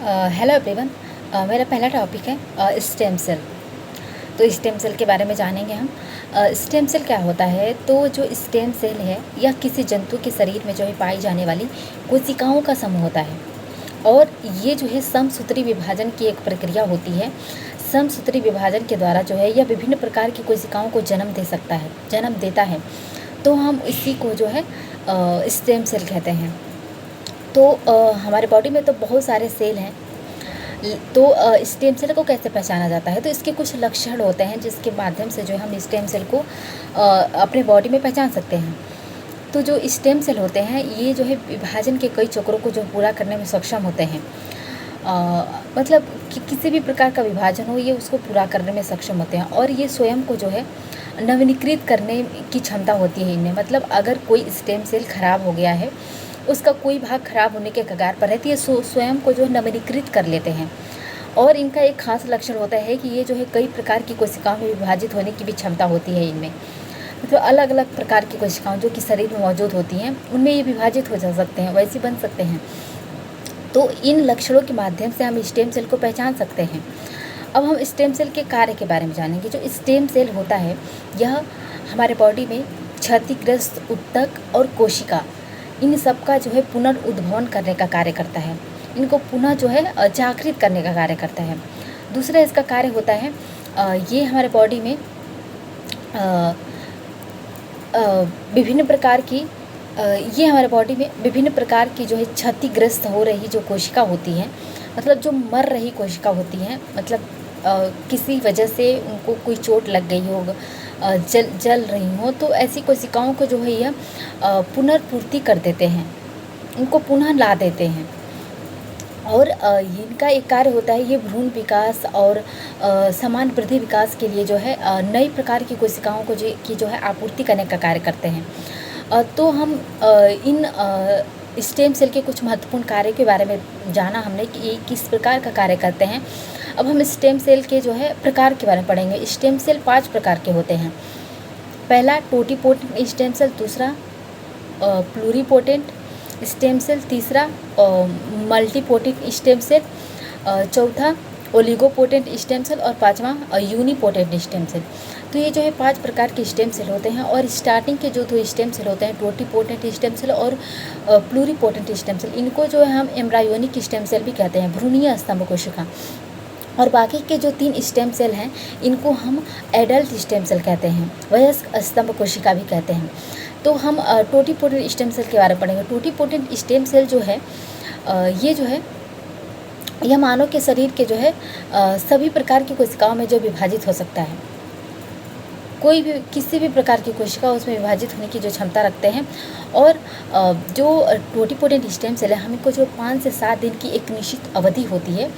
Hello everyone. मेरा पहला topic है स्टेम सेल। तो स्टेम सेल के बारे में जानेंगे हम। स्टेम सेल क्या होता है? तो जो स्टेम सेल है यह किसी जंतु के शरीर में जो है पाई जाने वाली कोशिकाओं का समूह होता है और ये जो है समसूत्री विभाजन की एक प्रक्रिया होती है। समसूत्री विभाजन के द्वारा जो है यह विभिन्न प्रकार की कोशिकाओं को जन्म देता है। तो हम इसी को जो है स्टेम सेल कहते हैं। तो हमारे बॉडी में तो बहुत सारे सेल हैं। तो स्टेम सेल को कैसे पहचाना जाता है? तो इसके कुछ लक्षण होते हैं जिसके माध्यम से जो है हम स्टेम सेल को अपने बॉडी में पहचान सकते हैं। तो जो स्टेम सेल होते हैं ये जो है विभाजन के कई चक्रों को जो पूरा करने में सक्षम होते हैं। मतलब कि किसी भी प्रकार का विभाजन हो ये उसको पूरा करने में सक्षम होते हैं और ये स्वयं को जो है नवीनीकृत करने की क्षमता होती है इनमें। मतलब अगर कोई स्टेम सेल खराब हो गया है, उसका कोई भाग खराब होने के कगार पर है, तो ये स्वयं को जो है नवीनीकृत कर लेते हैं। और इनका एक खास लक्षण होता है कि ये जो है कई प्रकार की कोशिकाओं में विभाजित होने की भी क्षमता होती है इनमें। मतलब अलग अलग प्रकार की कोशिकाओं जो कि शरीर में मौजूद होती हैं उनमें ये विभाजित हो जा सकते हैं, वैसे बन सकते हैं। तो इन लक्षणों के माध्यम से हम स्टेम सेल को पहचान सकते हैं। अब हम स्टेम सेल के कार्य के बारे में जानेंगे। जो स्टेम सेल होता है यह हमारे बॉडी में क्षतिग्रस्त ऊतक और कोशिका इन सब का जो है पुनर्उद्भवन करने का कार्य करता है। इनको पुनः जो है जागृत करने का कार्य करता है। दूसरा इसका कार्य होता है ये हमारे बॉडी में विभिन्न प्रकार की जो है क्षतिग्रस्त हो रही जो कोशिका होती है, मतलब जो मर रही कोशिका होती है, मतलब किसी वजह से उनको कोई चोट लग गई हो, जल रही हो, तो ऐसी कोशिकाओं को जो है यह पुनर्पूर्ति कर देते हैं, उनको पुनः ला देते हैं। और इनका एक कार्य होता है ये भ्रूण विकास और समान वृद्धि विकास के लिए जो है नई प्रकार की कोशिकाओं को जो है आपूर्ति करने का कार्य करते हैं। तो हम इन स्टेम सेल के कुछ महत्वपूर्ण कार्य के बारे में जाना हमने कि ये किस प्रकार का कार्य करते हैं। अब हम स्टेम सेल के जो है प्रकार के बारे में पढ़ेंगे। स्टेम सेल 5 प्रकार के होते हैं। पहला टोटीपोटेंट स्टेम सेल, दूसरा प्लूरीपोटेंट स्टेम सेल, तीसरा मल्टीपोटेंट स्टेम सेल, चौथा ओलिगोपोटेंट स्टेम सेल और पांचवा यूनिपोटेंट स्टेम सेल। तो ये जो है 5 प्रकार के स्टेम सेल होते हैं। और स्टार्टिंग के जो 2 स्टेम सेल होते हैं टोटीपोटेंट स्टेम सेल और प्लूरीपोटेंट स्टेम सेल, इनको जो है हम एम्ब्रायोनिक स्टेम सेल भी कहते हैं, भ्रूणीय स्तंभ कोशिका। और बाकी के जो 3 स्टेम सेल हैं इनको हम एडल्ट स्टेम सेल कहते हैं, वयस्क स्तंभ कोशिका भी कहते हैं। तो हम टोटीपोटेंट स्टेम सेल के बारे में पढ़ेंगे। टोटीपोटेंट स्टेम सेल जो है ये जो है यह मानव के शरीर के जो है सभी प्रकार की कोशिकाओं में जो विभाजित हो सकता है। कोई भी किसी भी प्रकार की कोशिका उसमें विभाजित होने की जो क्षमता रखते हैं। और जो टोटीपोटेंट स्टेम सेल है हमको जो 5 से 7 दिन की एक निश्चित अवधि होती है,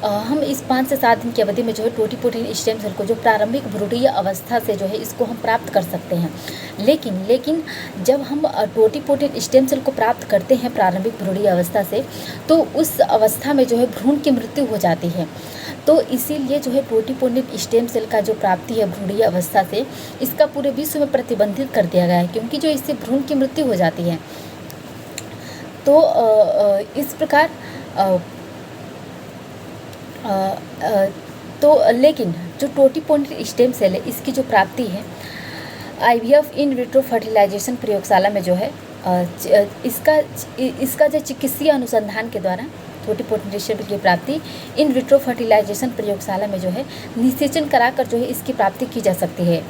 हम इस 5 से 7 दिन की अवधि में जो है टोटीपोटेंट स्टेम सेल को जो प्रारंभिक भ्रूणीय अवस्था से जो है इसको हम प्राप्त कर सकते हैं। लेकिन जब हम टोटीपोटेंट स्टेम सेल को प्राप्त करते हैं प्रारंभिक भ्रूणीय अवस्था से, तो उस अवस्था में जो है भ्रूण की मृत्यु हो जाती है। तो इसीलिए जो है टोटीपोटेंट स्टेम सेल का जो प्राप्ति है भ्रूणीय अवस्था से, इसका पूरे विश्व में प्रतिबंधित कर दिया गया है, क्योंकि जो इससे भ्रूण की मृत्यु हो जाती है। तो इस प्रकार लेकिन जो टोटीपोटेंट स्टेम सेल है इसकी जो प्राप्ति है IVF इन विट्रो फर्टिलाइजेशन प्रयोगशाला में जो है इसका जो चिकित्सीय अनुसंधान के द्वारा टोटीपोटेंट स्टेम सेल की प्राप्ति इन विट्रो फर्टिलाइजेशन प्रयोगशाला में जो है निषेचन कराकर जो है इसकी प्राप्ति की जा सकती है।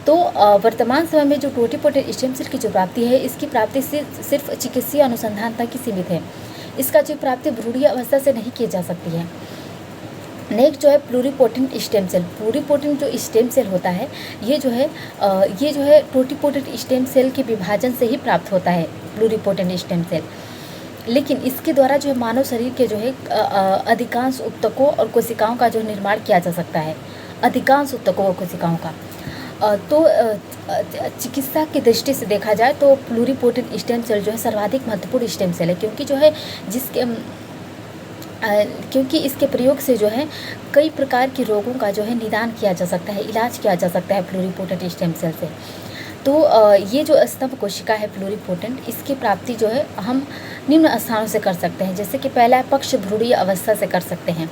तो वर्तमान समय में जो टोटीपोटेंट स्टेम सेल की जो प्राप्ति है इसकी प्राप्ति सिर्फ चिकित्सीय अनुसंधान तक ही सीमित है। इसका जो प्राप्ति भ्रूणीय अवस्था से नहीं की जा सकती है। नेक्स्ट जो है प्लूरीपोटेंट स्टेम सेल। प्लूरीपोटेंट जो स्टेम सेल होता है ये जो है टोटीपोटेंट स्टेम सेल के विभाजन से ही प्राप्त होता है प्लूरीपोटेंट स्टेम सेल। लेकिन इसके द्वारा जो है मानव शरीर के जो है अधिकांश ऊतकों और कोशिकाओं का जो निर्माण किया जा सकता है, अधिकांश ऊतकों और कोशिकाओं का। तो चिकित्सा की दृष्टि से देखा जाए तो प्लूरीपोटेंट स्टेम सेल जो है सर्वाधिक महत्वपूर्ण स्टेम सेल है, क्योंकि इसके प्रयोग से जो है कई प्रकार के रोगों का जो है निदान किया जा सकता है, इलाज किया जा सकता है प्लूरीपोटेंट स्टेम सेल से। तो ये जो स्तंभ कोशिका है प्लूरिपोटेंट, इसकी प्राप्ति जो है हम निम्न स्थानों से कर सकते हैं। जैसे कि पहला है पक्ष भ्रूणीय अवस्था से कर सकते हैं।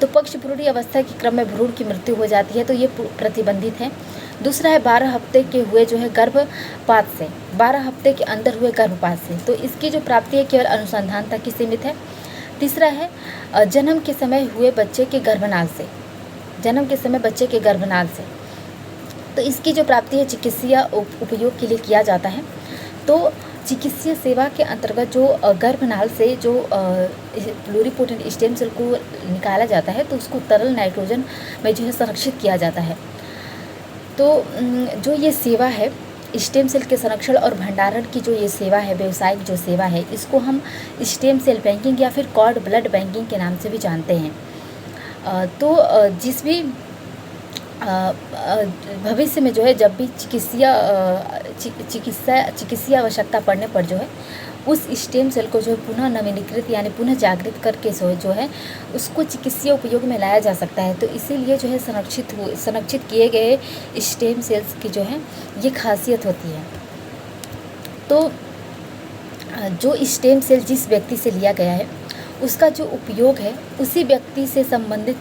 तो पक्ष भ्रूणीय अवस्था के क्रम में भ्रूण की मृत्यु हो जाती है, तो ये प्रतिबंधित है। दूसरा है 12 हफ्ते के हुए जो है गर्भपात से, 12 हफ्ते के अंदर हुए गर्भपात से, तो इसकी जो प्राप्ति है केवल अनुसंधान तक ही सीमित है। तीसरा है जन्म के समय हुए बच्चे के गर्भनाल से, जन्म के समय बच्चे के गर्भनाल से, तो इसकी जो प्राप्ति है चिकित्सीय उपयोग के लिए किया जाता है। तो चिकित्सीय सेवा के अंतर्गत जो गर्भनाल से जो प्लूरिपोटेंट स्टेम सेल को निकाला जाता है, तो उसको तरल नाइट्रोजन में जो है संरक्षित किया जाता है। तो जो ये सेवा है स्टेम सेल के संरक्षण और भंडारण की, जो ये सेवा है, व्यावसायिक जो सेवा है, इसको हम स्टेम सेल बैंकिंग या फिर कॉर्ड ब्लड बैंकिंग के नाम से भी जानते हैं। तो जिस भी भविष्य में जो है जब भी चिकित्सीय आवश्यकता पड़ने पर जो है उस स्टेम सेल को जो है पुनः नवीनीकृत यानी पुनः जागृत करके जो है उसको चिकित्सीय उपयोग में लाया जा सकता है। तो इसीलिए जो है संरक्षित किए गए स्टेम सेल्स की जो है ये खासियत होती है। तो जो स्टेम सेल जिस व्यक्ति से लिया गया है उसका जो उपयोग है उसी व्यक्ति से संबंधित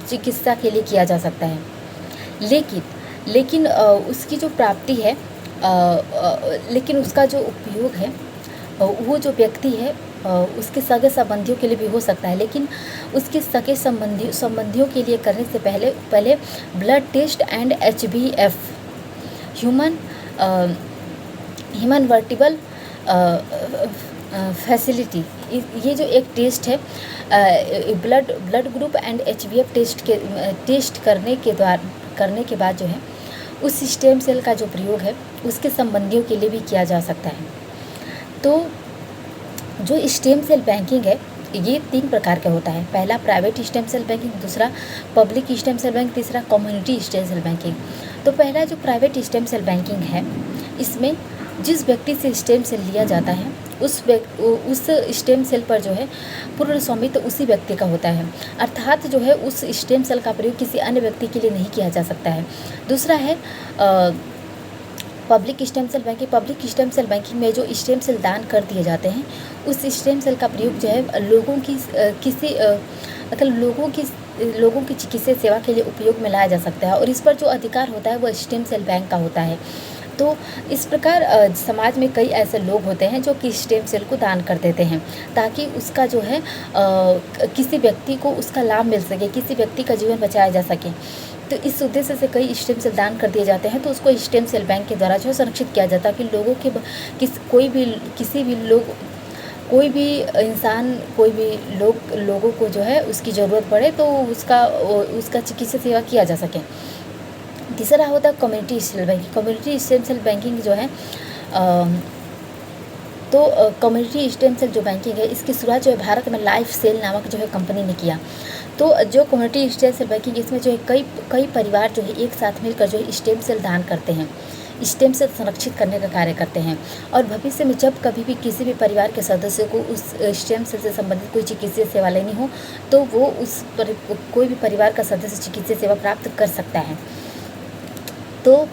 चिकित्सा के लिए किया जा सकता है। लेकिन उसकी जो प्राप्ति है, लेकिन उसका जो उपयोग है वो जो व्यक्ति है उसके सगे संबंधियों के लिए भी हो सकता है। लेकिन उसके सगे संबंधियों के लिए करने से पहले blood test and HbF human veritable facility, ये जो एक टेस्ट है blood group and HbF test करने के बाद जो है उस स्टेम सेल का जो प्रयोग है उसके संबंधियों के लिए भी किया जा सकता है। तो जो स्टेम सेल बैंकिंग है ये 3 प्रकार का होता है। पहला प्राइवेट स्टेम सेल बैंकिंग, दूसरा पब्लिक स्टेम सेल बैंक, तीसरा कम्युनिटी स्टेम सेल बैंकिंग। तो पहला जो प्राइवेट स्टेम सेल बैंकिंग है, इसमें जिस व्यक्ति से स्टेम सेल लिया जाता है उस स्टेम सेल पर जो है पूर्ण स्वामित्व उसी व्यक्ति का होता है, अर्थात जो है उस स्टेम सेल का प्रयोग किसी अन्य व्यक्ति के लिए नहीं किया जा सकता है। दूसरा है public stem cell banking. Public stem cell banking में जो स्टेम सेल दान कर दिए जाते हैं उस स्टेम सेल का प्रयोग जो है लोगों की चिकित्सीय सेवा के लिए उपयोग में लाया जा सकता है, और इस पर जो अधिकार होता है वो स्टेम सेल बैंक का होता है। तो इस प्रकार समाज में कई ऐसे लोग होते हैं जो कि स्टेम सेल को दान कर देते हैं ताकि उसका जो है किसी व्यक्ति को उसका लाभ मिल सके, किसी व्यक्ति का जीवन बचाया जा सके। तो इस उद्देश्य से कई स्टेम सेल दान कर दिए जाते हैं। तो उसको स्टेम सेल बैंक के द्वारा जो है संरक्षित किया जाता है कि लोगों के लोगों को जो है उसकी ज़रूरत पड़े तो उसका चिकित्सा सेवा किया जा सके। तीसरा होता है community stem banking. Community stem cell banking जो है कम्युनिटी स्टेम सेल जो बैंकिंग है इसकी शुरुआत जो है भारत में लाइफ सेल नामक जो है कंपनी ने किया। तो जो कम्युनिटी स्टेम सेल बैंकिंग इसमें जो है कई परिवार जो है एक साथ मिलकर जो है स्टेम सेल दान करते हैं, स्टेम सेल संरक्षित करने का कार्य करते हैं। और भविष्य में जब कभी भी किसी भी परिवार के सदस्य को उस स्टेम सेल से संबंधित कोई चिकित्सीय सेवा लेनी हो तो वो कोई भी परिवार का सदस्य चिकित्सीय सेवा प्राप्त कर सकता है। तो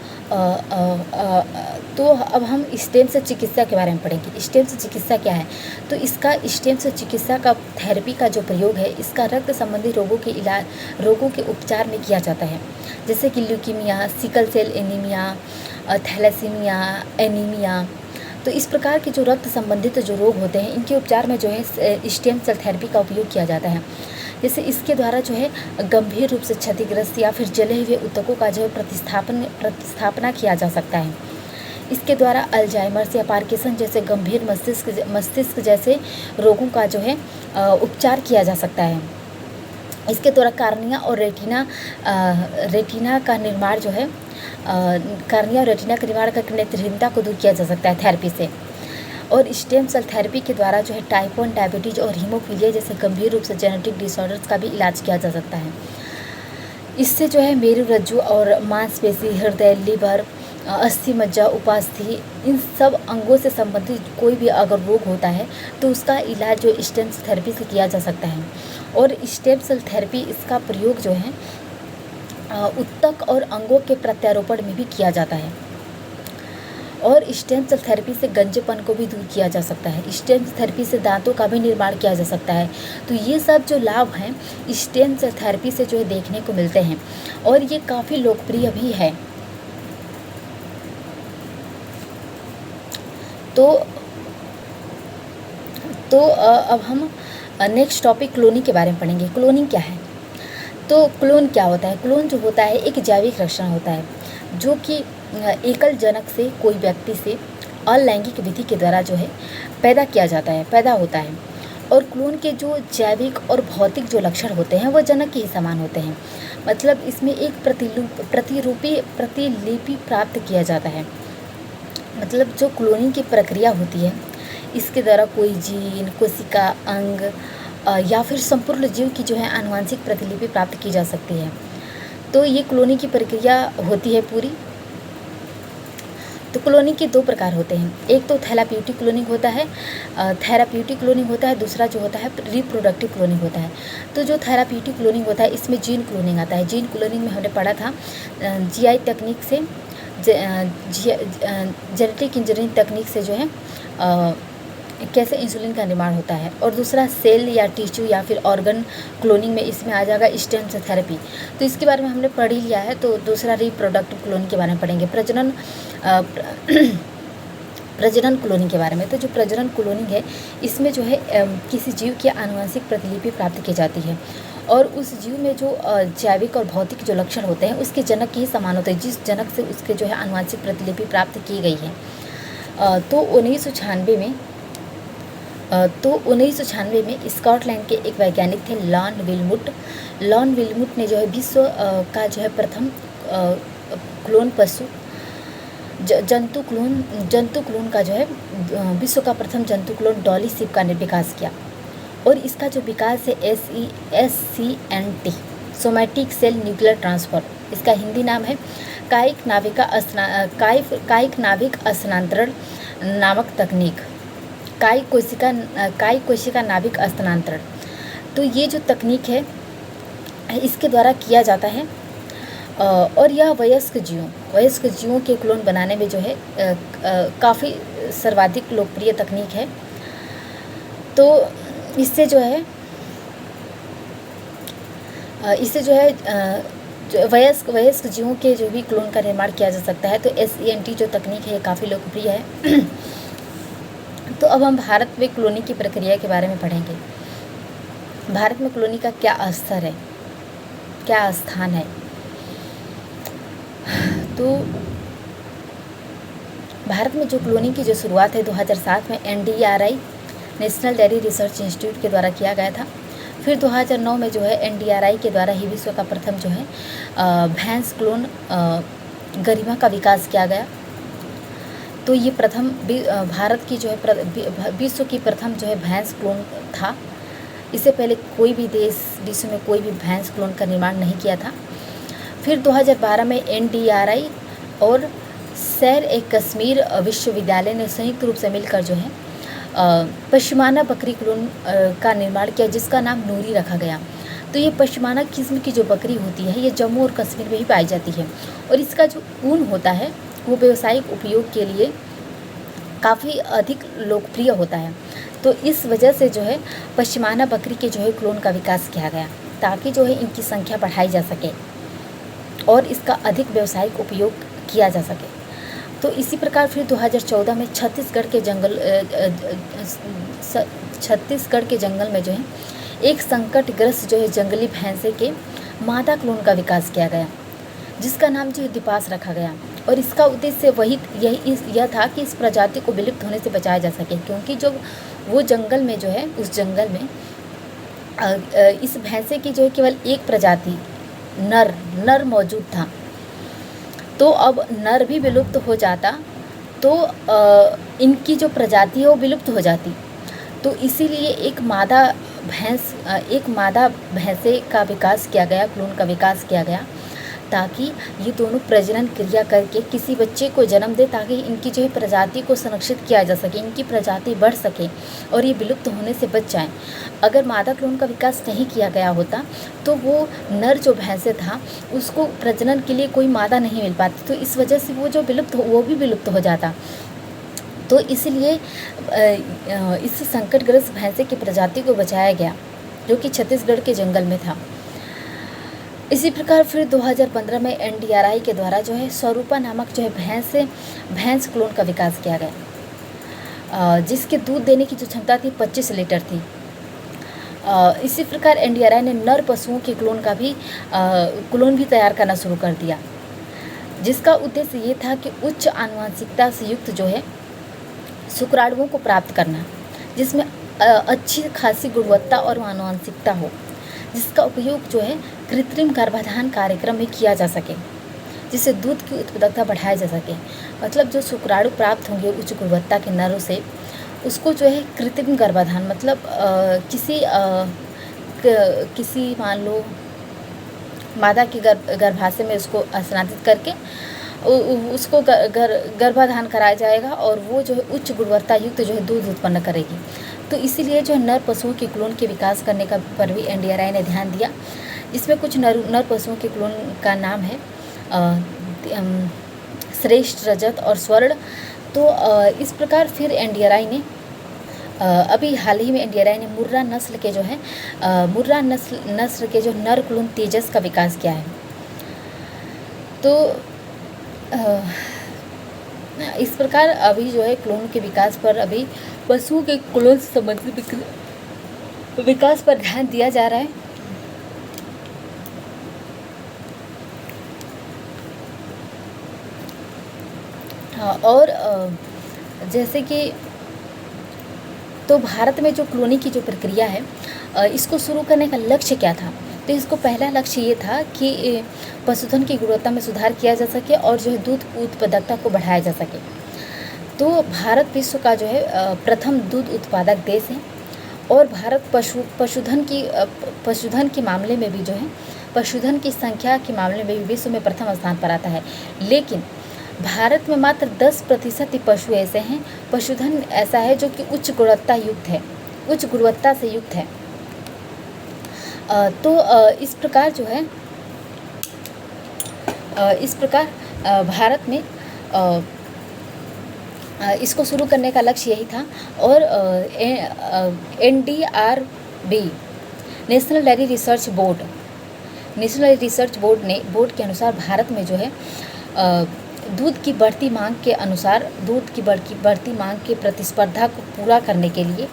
अब हम स्टेम सेल चिकित्सा के बारे में पढ़ेंगे। स्टेम सेल चिकित्सा क्या है? तो इसका स्टेम सेल चिकित्सा का थेरेपी का जो प्रयोग है इसका रक्त संबंधी रोगों के उपचार में किया जाता है, जैसे कि leukaemia, sickle cell anaemia, thalassaemia, anaemia. तो इस प्रकार के जो रक्त संबंधित जो रोग होते हैं इनके उपचार में जो है स्टेम सेल थेरेपी का उपयोग किया जाता है। जैसे इसके द्वारा जो है गंभीर रूप से क्षतिग्रस्त या फिर जले हुए ऊतकों का जो है प्रतिस्थापना किया जा सकता है। इसके द्वारा अल्जाइमर्स या पार्किंसन जैसे गंभीर मस्तिष्क जैसे रोगों का जो है उपचार किया जा सकता है। इसके द्वारा कार्निया और रेटिना का निर्माण जो है कार्निया और रेटिना के निर्माण का नेत्रहीनता को दूर किया जा सकता है थेरेपी से। और स्टेम सेल थेरेपी के द्वारा जो है टाइप 1 डायबिटीज़ और हीमोफीलिया जैसे गंभीर रूप से जेनेटिक डिसऑर्डर्स का भी इलाज किया जा सकता है। इससे जो है मेरुरज्जु और मांसपेशी, हृदय, लीवर, अस्थि मज्जा, उपास्थि, इन सब अंगों से संबंधित कोई भी अगर रोग होता है तो उसका इलाज जो स्टेम सेल थेरेपी से किया जा सकता है। और स्टेम सेल थेरेपी इसका प्रयोग जो है ऊतक और अंगों के प्रत्यारोपण में भी किया जाता है। और स्टेम सेल थेरेपी से गंजेपन को भी दूर किया जा सकता है। स्टेम थेरेपी से दांतों का भी निर्माण किया जा सकता है। तो ये सब जो लाभ हैं स्टेम सेल थेरेपी से जो है देखने को मिलते हैं और ये काफ़ी लोकप्रिय भी है। तो अब हम नेक्स्ट टॉपिक क्लोनिंग के बारे में पढ़ेंगे। क्लोनिंग क्या है? तो क्लोन क्या होता है? क्लोन जो होता है एक जैविक रक्षण होता है जो कि एकल जनक से कोई व्यक्ति से अलैंगिक विधि के द्वारा जो है पैदा होता है। और क्लोन के जो जैविक और भौतिक जो लक्षण होते हैं वो जनक के ही समान होते हैं। मतलब इसमें एक प्रतिलिपि प्राप्त किया जाता है। मतलब जो क्लोनिंग की प्रक्रिया होती है इसके द्वारा कोई जीन, कोशिका, अंग या फिर संपूर्ण जीव की जो है आनुवंशिक प्रतिलिपि प्राप्त की जा सकती है। तो ये क्लोनिंग की प्रक्रिया होती है पूरी। तो क्लोनिंग के दो प्रकार होते हैं। एक तो थेराप्यूटिक क्लोनिंग होता है, दूसरा जो होता है रिप्रोडक्टिव क्लोनिंग होता है। तो जो थेराप्यूटिक क्लोनिंग होता है इसमें जीन क्लोनिंग आता है। जीन क्लोनिंग में हमने पढ़ा था जीआई तकनीक से, जेनेटिक इंजीनियरिंग तकनीक से जो है कैसे इंसुलिन का निर्माण होता है। और दूसरा सेल या टिश्यू या फिर ऑर्गन क्लोनिंग में इसमें आ जाएगा स्टेम सेल थेरेपी। तो इसके बारे में हमने पढ़ ही लिया है। तो दूसरा रिप्रोडक्टिव क्लोनिंग के बारे में पढ़ेंगे, प्रजनन क्लोनिंग के बारे में। तो जो प्रजनन क्लोनिंग है इसमें जो है किसी जीव की आनुवंशिक प्रतिलिपि प्राप्त की जाती है और उस जीव में जो जैविक और भौतिक जो लक्षण होते हैं उसके जनक के ही समान होते हैं, जिस जनक से उसके जो है आनुवंशिक प्रतिलिपि प्राप्त की गई है। तो 1996 में स्कॉटलैंड के एक वैज्ञानिक थे लॉन विलमुट ने जो है विश्व का जो है प्रथम क्लोन पशु जंतु क्लोन का जो है विश्व का प्रथम जंतु क्लोन डॉली शिप का विकास किया। और इसका जो विकास है SCNT somatic cell nuclear transfer, इसका हिंदी नाम है कायिक नाभिक स्थानांतरण नामक तकनीक, कायिक कोशिका नाभिक स्थानांतरण। तो ये जो तकनीक है इसके द्वारा किया जाता है और यह वयस्क जीवों के क्लोन बनाने में जो है काफ़ी सर्वाधिक लोकप्रिय तकनीक है। तो इससे जो है वयस्क जीवों के जो भी क्लोन का निर्माण किया जा सकता है। तो SCNT जो तकनीक है ये काफ़ी लोकप्रिय है। तो अब हम भारत में क्लोनिंग की प्रक्रिया के बारे में पढ़ेंगे। भारत में क्लोनिंग का क्या स्तर है, क्या स्थान है? तो भारत में जो क्लोनिंग की जो शुरुआत है 2007 में NDRI national dairy research institute के द्वारा किया गया था। फिर 2009 में जो है NDRI के द्वारा ही विश्व का प्रथम जो है भैंस क्लोन गरिमा का विकास किया गया। तो ये प्रथम भारत की जो है विश्व की प्रथम जो है भैंस क्लोन था। इससे पहले कोई भी देश विश्व में कोई भी भैंस क्लोन का निर्माण नहीं किया था। फिर 2012 में NDRI और शेर-ए-कश्मीर विश्वविद्यालय ने संयुक्त रूप से मिलकर जो है पश्मीना बकरी क्लोन का निर्माण किया जिसका नाम नूरी रखा गया। तो ये पश्मीना किस्म की जो बकरी होती है ये जम्मू और कश्मीर में ही पाई जाती है और इसका जो ऊन होता है वो व्यावसायिक उपयोग के लिए काफ़ी अधिक लोकप्रिय होता है। तो इस वजह से जो है पश्मीना बकरी के जो है क्लोन का विकास किया गया ताकि जो है इनकी संख्या बढ़ाई जा सके और इसका अधिक व्यावसायिक उपयोग किया जा सके। तो इसी प्रकार फिर 2014 में छत्तीसगढ़ के जंगल में जो है एक संकटग्रस्त जो है जंगली भैंसे के मादा क्लोन का विकास किया गया जिसका नाम जो है दिपास रखा गया। और इसका उद्देश्य यह था कि इस प्रजाति को विलुप्त होने से बचाया जा सके, क्योंकि जो वो जंगल में जो है उस जंगल में इस भैंसे की जो है केवल एक प्रजाति नर मौजूद था। तो अब नर भी विलुप्त हो जाता तो इनकी जो प्रजाति है वो विलुप्त हो जाती। तो इसीलिए एक मादा भैंसे का विकास किया गया, क्लोन का विकास किया गया ताकि ये दोनों प्रजनन क्रिया करके किसी बच्चे को जन्म दे, ताकि इनकी जो है प्रजाति को संरक्षित किया जा सके, इनकी प्रजाति बढ़ सके और ये विलुप्त होने से बच जाएं। अगर मादा क्लोन का विकास नहीं किया गया होता तो वो नर जो भैंसे था उसको प्रजनन के लिए कोई मादा नहीं मिल पाती, तो इस वजह से वो भी विलुप्त हो जाता। तो इसलिए इस संकटग्रस्त भैंसे की प्रजाति को बचाया गया जो कि छत्तीसगढ़ के जंगल में था। इसी प्रकार फिर 2015 में NDRI के द्वारा जो है स्वरूपा नामक जो है भैंस क्लोन का विकास किया गया, जिसके दूध देने की जो क्षमता थी 25 लीटर थी। इसी प्रकार NDRI ने नर पशुओं के क्लोन भी तैयार करना शुरू कर दिया, जिसका उद्देश्य ये था कि उच्च आनुवंशिकता से युक्त जो है शुक्राणुओं को प्राप्त करना, जिसमें अच्छी खासी गुणवत्ता और आनुवंशिकता हो, जिसका उपयोग जो है कृत्रिम गर्भाधान कार्यक्रम में किया जा सके, जिससे दूध की उत्पादकता बढ़ाया जा सके। मतलब जो शुक्राणु प्राप्त होंगे उच्च गुणवत्ता के नरों से, उसको जो है कृत्रिम गर्भाधान मतलब किसी मान लो मादा के गर्भाशय में उसको स्नातित करके उसको गर्भाधान कराया जाएगा और वो जो है उच्च गुणवत्ता युक्त जो है दूध उत्पन्न करेगी। तो इसीलिए जो है नर पशुओं के क्लोन के विकास करने का पर भी NDRI ने ध्यान दिया। इसमें कुछ नर पशुओं के क्लोन का नाम है श्रेष्ठ, रजत और स्वर्ण। तो इस प्रकार फिर NDRI ने अभी हाल ही में NDRI ने मुर्रा नस्ल के जो नर क्लोन तेजस का विकास किया है। तो इस प्रकार अभी जो है क्लोन के विकास पर, अभी पशुओं के क्लोन से संबंधित विकास पर ध्यान दिया जा रहा है। हाँ, और जैसे कि तो भारत में जो क्लोनिंग की जो प्रक्रिया है, इसको शुरू करने का लक्ष्य क्या था? तो इसको पहला लक्ष्य ये था कि पशुधन की गुणवत्ता में सुधार किया जा सके और जो है दूध उत्पादकता को बढ़ाया जा सके। तो भारत विश्व का जो है प्रथम दूध उत्पादक देश है और भारत पशुधन के मामले में भी जो है पशुधन की संख्या के मामले में भी विश्व में प्रथम स्थान पर आता है। लेकिन भारत में मात्र 10% ही पशु ऐसे हैं, पशुधन ऐसा है जो कि उच्च गुणवत्ता से युक्त है। तो इस प्रकार जो है भारत में इसको शुरू करने का लक्ष्य यही था। और NDRB national dairy research board के अनुसार भारत में जो है दूध की बढ़ती मांग के प्रतिस्पर्धा को पूरा करने के लिए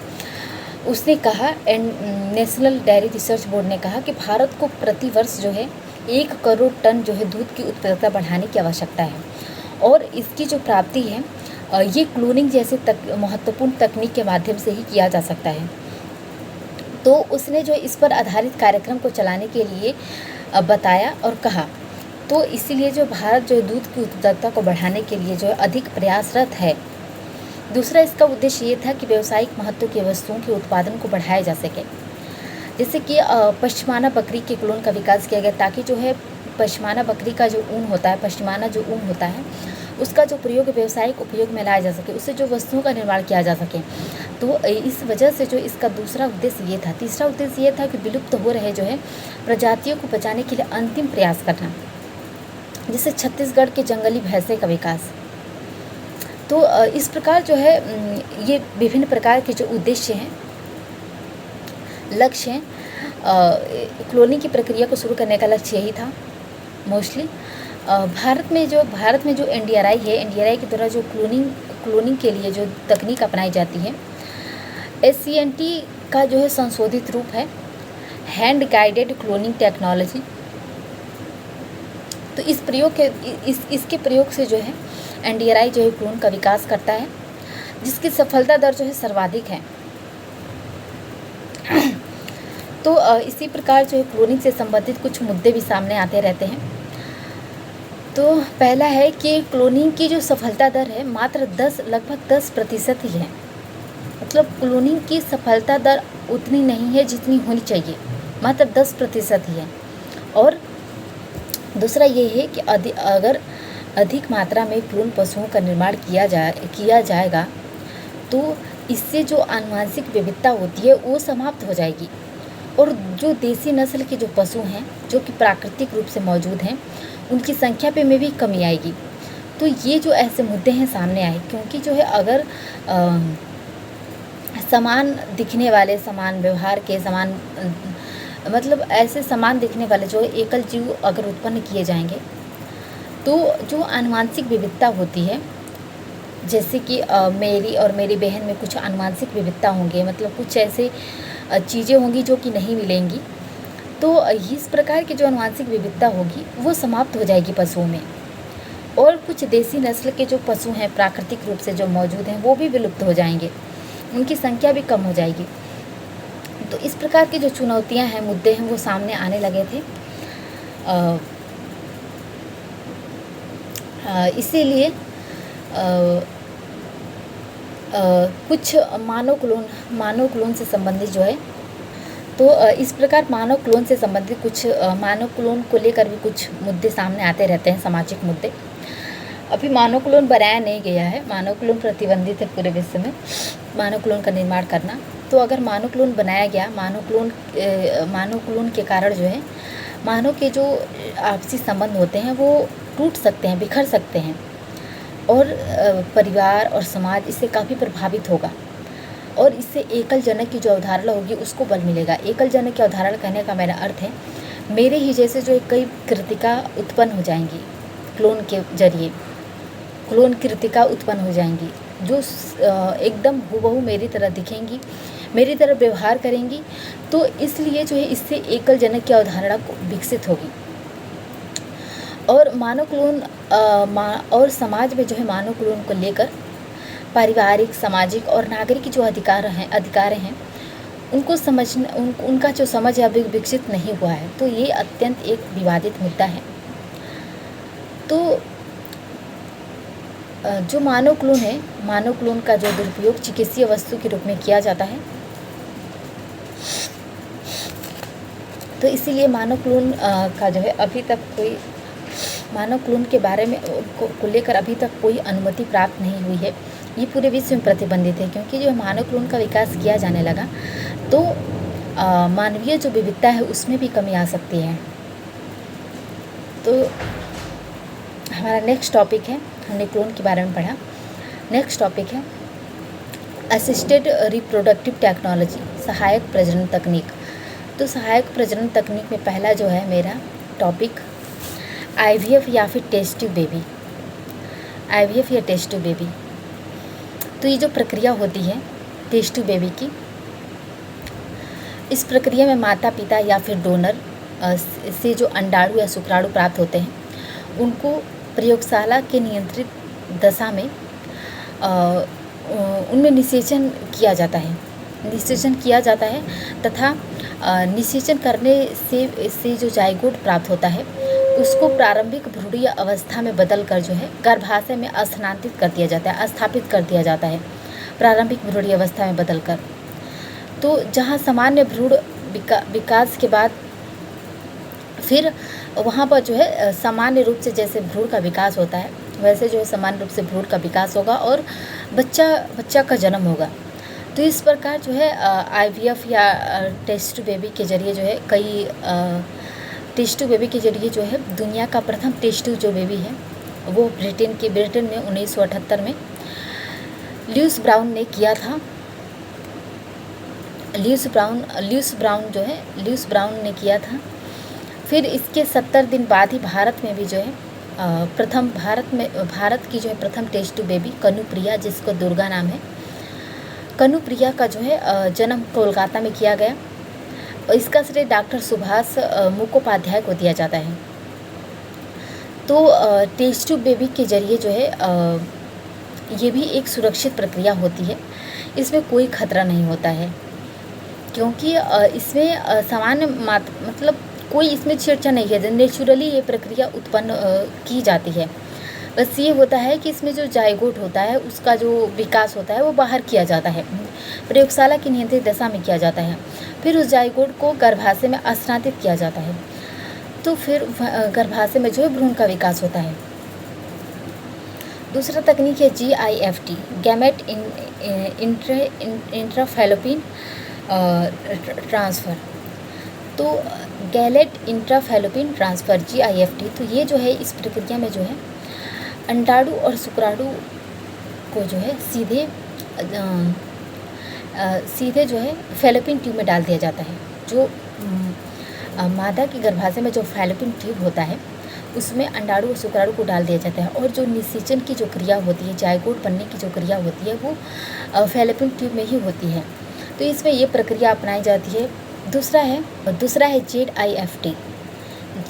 उसने कहा, नेशनल डेयरी रिसर्च बोर्ड ने कहा कि भारत को प्रति वर्ष जो है 1 करोड़ टन जो है दूध की उत्पादकता बढ़ाने की आवश्यकता है और इसकी जो प्राप्ति है ये क्लोनिंग जैसे महत्वपूर्ण तकनीक के माध्यम से ही किया जा सकता है। तो उसने जो इस पर आधारित कार्यक्रम को चलाने के लिए बताया और कहा, तो इसीलिए जो भारत जो दूध की उत्पादकता को बढ़ाने के लिए जो है अधिक प्रयासरत है। दूसरा इसका उद्देश्य ये था कि व्यावसायिक महत्व की वस्तुओं के उत्पादन को बढ़ाया जा सके, जैसे कि पश्मीना बकरी के क्लोन का विकास किया गया ताकि जो है पश्मीना बकरी का जो ऊन होता है, पश्मीना जो ऊन होता है उसका जो प्रयोग व्यावसायिक उपयोग में लाया जा सके, उससे जो वस्तुओं का निर्माण किया जा सके। तो इस वजह से जो इसका दूसरा उद्देश्य ये था। तीसरा उद्देश्य ये था कि विलुप्त हो रहे जो है प्रजातियों को बचाने के लिए अंतिम प्रयास करना, जिससे छत्तीसगढ़ के जंगली भैंसे का विकास। तो इस प्रकार जो है ये विभिन्न प्रकार के जो उद्देश्य हैं, लक्ष्य हैं, क्लोनिंग की प्रक्रिया को शुरू करने का लक्ष्य यही था मोस्टली। भारत में जो NDRI है, NDRI के द्वारा जो क्लोनिंग के लिए जो तकनीक अपनाई जाती है, SCNT का जो है संशोधित रूप है हैंड गाइडेड क्लोनिंग टेक्नोलॉजी। तो इसके प्रयोग से जो है NDRI जो है क्लोन का विकास करता है, जिसकी सफलता दर जो है सर्वाधिक है। तो इसी प्रकार जो है क्लोनिंग से संबंधित कुछ मुद्दे भी सामने आते रहते हैं। तो पहला है कि क्लोनिंग की जो सफलता दर है मात्र लगभग 10% ही है। मतलब क्लोनिंग की सफलता दर उतनी नहीं है जितनी होनी चाहिए, मात्र 10% ही है। और दूसरा ये है कि अगर अधिक मात्रा में भ्रूण पशुओं का निर्माण किया जाएगा तो इससे जो आनुवंशिक विविधता होती है वो समाप्त हो जाएगी, और जो देसी नस्ल के जो पशु हैं जो कि प्राकृतिक रूप से मौजूद हैं उनकी संख्या पे में भी कमी आएगी। तो ये जो ऐसे मुद्दे हैं सामने आए, क्योंकि जो है अगर समान दिखने वाले, समान व्यवहार के, समान मतलब ऐसे समान दिखने वाले जो एकल जीव अगर उत्पन्न किए जाएंगे तो जो आनुवंशिक विविधता होती है, जैसे कि मेरी और मेरी बहन में कुछ आनुवंशिक विविधता होंगे, मतलब कुछ ऐसे चीज़ें होंगी जो कि नहीं मिलेंगी, तो इस प्रकार की जो आनुवंशिक विविधता होगी वो समाप्त हो जाएगी पशुओं में, और कुछ देसी नस्ल के जो पशु हैं प्राकृतिक रूप से जो मौजूद हैं वो भी विलुप्त हो जाएंगे, उनकी संख्या भी कम हो जाएगी। तो इस प्रकार की जो चुनौतियां हैं, मुद्दे हैं, वो सामने आने लगे थे। इसीलिए कुछ मानव क्लोन से संबंधित जो है, तो इस प्रकार मानव क्लोन से संबंधित कुछ मानव क्लोन को लेकर भी कुछ मुद्दे सामने आते रहते हैं, सामाजिक मुद्दे। अभी मानव क्लोन बनाया नहीं गया है, मानव क्लोन प्रतिबंधित है पूरे विश्व में मानव क्लोन का निर्माण करना। तो अगर मानव क्लोन बनाया गया, मानव क्लोन के कारण जो है मानव के जो आपसी संबंध होते हैं वो टूट सकते हैं, बिखर सकते हैं, और परिवार और समाज इससे काफ़ी प्रभावित होगा, और इससे एकल जनक की जो अवधारणा होगी उसको बल मिलेगा। एकल जनक की अवधारणा कहने का मेरा अर्थ है मेरे ही जैसे जो कई कृतिका उत्पन्न हो जाएंगी क्लोन के जरिए, क्लोन कृतिका उत्पन्न हो जाएंगी जो एकदम हूबहू मेरी तरह दिखेंगी, मेरी तरह व्यवहार करेंगी। तो इसलिए जो है इससे एकल जनक की अवधारणा को विकसित होगी, और मानव क्लोन और समाज में जो है मानव क्लोन को लेकर पारिवारिक, सामाजिक और नागरिक जो अधिकार हैं उनको समझना, उनका जो समझ अभी विकसित नहीं हुआ है। तो ये अत्यंत एक विवादित मुद्दा है। तो जो मानव क्लोन है, मानव क्लोन का जो दुरुपयोग चिकित्सीय वस्तु के रूप में किया जाता है, तो इसीलिए मानव क्लोन का जो है अभी तक कोई मानव क्लोन के बारे में को लेकर अभी तक कोई अनुमति प्राप्त नहीं हुई है। ये पूरे विश्व में प्रतिबंधित है, क्योंकि जो मानव क्लोन का विकास किया जाने लगा तो मानवीय जो विविधता है उसमें भी कमी आ सकती है। तो हमारा नेक्स्ट टॉपिक है, हमने क्लोन के बारे में पढ़ा। नेक्स्ट टॉपिक है असिस्टेड रिप्रोडक्टिव टेक्नोलॉजी, सहायक प्रजनन तकनीक। तो सहायक प्रजनन तकनीक में पहला जो है मेरा टॉपिक IVF या फिर टेस्ट ट्यूब बेबी। IVF या टेस्ट ट्यूब बेबी, तो ये जो प्रक्रिया होती है टेस्ट ट्यूब बेबी की, इस प्रक्रिया में माता पिता या फिर डोनर से जो अंडाणु या शुक्राणु प्राप्त होते हैं उनको प्रयोगशाला के नियंत्रित दशा में उनमें निषेचन किया जाता है तथा निषेचन करने से जो जाइगोट प्राप्त होता है उसको प्रारंभिक भ्रूणीय अवस्था में बदलकर जो है गर्भाशय में स्थापित कर दिया जाता है प्रारंभिक भ्रूणीय अवस्था में बदलकर। तो जहाँ सामान्य भ्रूण विकास के बाद फिर वहाँ पर जो है सामान्य रूप से जैसे भ्रूण का विकास होता है वैसे जो है सामान्य रूप से भ्रूण का विकास होगा और बच्चा का जन्म होगा। तो इस प्रकार जो है IVF या टेस्ट बेबी के जरिए जो है कई टेस्ट बेबी के जरिए जो है दुनिया का प्रथम टेस्ट जो बेबी है वो ब्रिटेन में 1978 में ल्यूइस ब्राउन ने किया था। ल्यूइस ब्राउन ने किया था। फिर इसके 70 दिन बाद ही भारत में भी जो है भारत की जो है प्रथम टेस्ट बेबी कनुप्रिया, जिसको दुर्गा नाम है, कनुप्रिया का जो है जन्म कोलकाता में किया गया और इसका श्रेय डॉक्टर सुभाष मुखोपाध्याय को दिया जाता है। तो टेस्ट ट्यूब बेबी के जरिए जो है ये भी एक सुरक्षित प्रक्रिया होती है, इसमें कोई खतरा नहीं होता है, क्योंकि इसमें सामान्य मतलब कोई इसमें छेड़छाड़ नहीं है, नेचुरली ये प्रक्रिया उत्पन्न की जाती है। बस ये होता है कि इसमें जो जाइगोट होता है उसका जो विकास होता है वो बाहर किया जाता है, प्रयोगशाला की नियंत्रित दशा में किया जाता है, फिर उस जाइगोट को गर्भाशय में स्थानांतरित किया जाता है। तो फिर गर्भाशय में जो है भ्रूण का विकास होता है। दूसरा तकनीक है GIFT, गैमेट इंट्राफैलोपिन ट्रांसफ़र। तो गैलेट इंट्राफैलोपिन ट्रांसफ़र GIFT, तो ये जो है इस प्रक्रिया में जो है अंडाणु और शुक्राणु को जो है सीधे जो है फैलोपिन ट्यूब में डाल दिया जाता है। जो मादा के गर्भाशय में जो फैलोपिन ट्यूब होता है उसमें अंडाणु और शुक्राणु को डाल दिया जाता है, और जो निषेचन की जो क्रिया होती है, जाइगोट बनने की जो क्रिया होती है, वो फैलोपिन ट्यूब में ही होती है। तो इसमें ये प्रक्रिया अपनाई जाती है। दूसरा है ZIFT,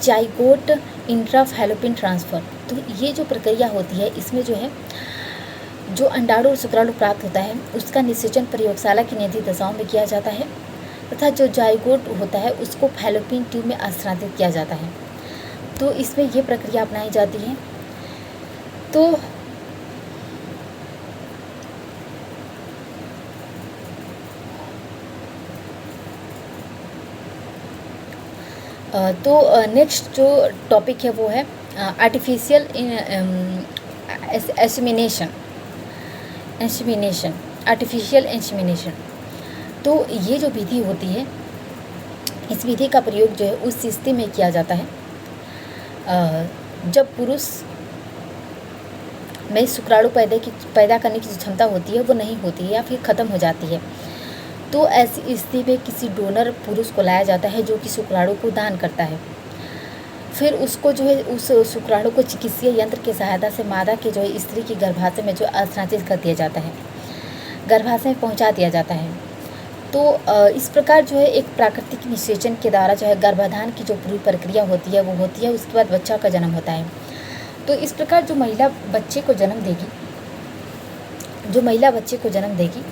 जाइगोट इंट्राफैलोपिन ट्रांसफ़र। तो ये जो प्रक्रिया होती है इसमें जो है जो अंडाणु और शुक्राणु प्राप्त होता है उसका निषेचन प्रयोगशाला की नियंत्रित दशाओं में किया जाता है, तथा जो जाइगोट होता है उसको फैलोपिन ट्यूब में स्थानांतरित किया जाता है। तो इसमें ये प्रक्रिया अपनाई जाती है। तो नेक्स्ट जो टॉपिक है वो है आर्टिफिशियल आर्टिफिशियल इंसेमिनेशन। तो ये जो विधि होती है, इस विधि का प्रयोग जो है उस स्थिति में किया जाता है जब पुरुष में शुक्राणु पैदा करने की जो क्षमता होती है वो नहीं होती है या फिर ख़त्म हो जाती है। तो ऐसी स्थिति में किसी डोनर पुरुष को लाया जाता है जो कि शुक्राणु को दान करता है। फिर उसको जो है उस शुक्राणु को चिकित्सीय यंत्र की सहायता से मादा के जो है स्त्री की गर्भाशय में जो स्थानांतरित कर दिया जाता है, गर्भाशय में पहुंचा दिया जाता है। तो इस प्रकार जो है एक प्राकृतिक निषेचन के द्वारा जो है गर्भाधान की जो पूरी प्रक्रिया होती है वो होती है। उसके बाद बच्चा का जन्म होता है। तो इस प्रकार जो महिला बच्चे को जन्म देगी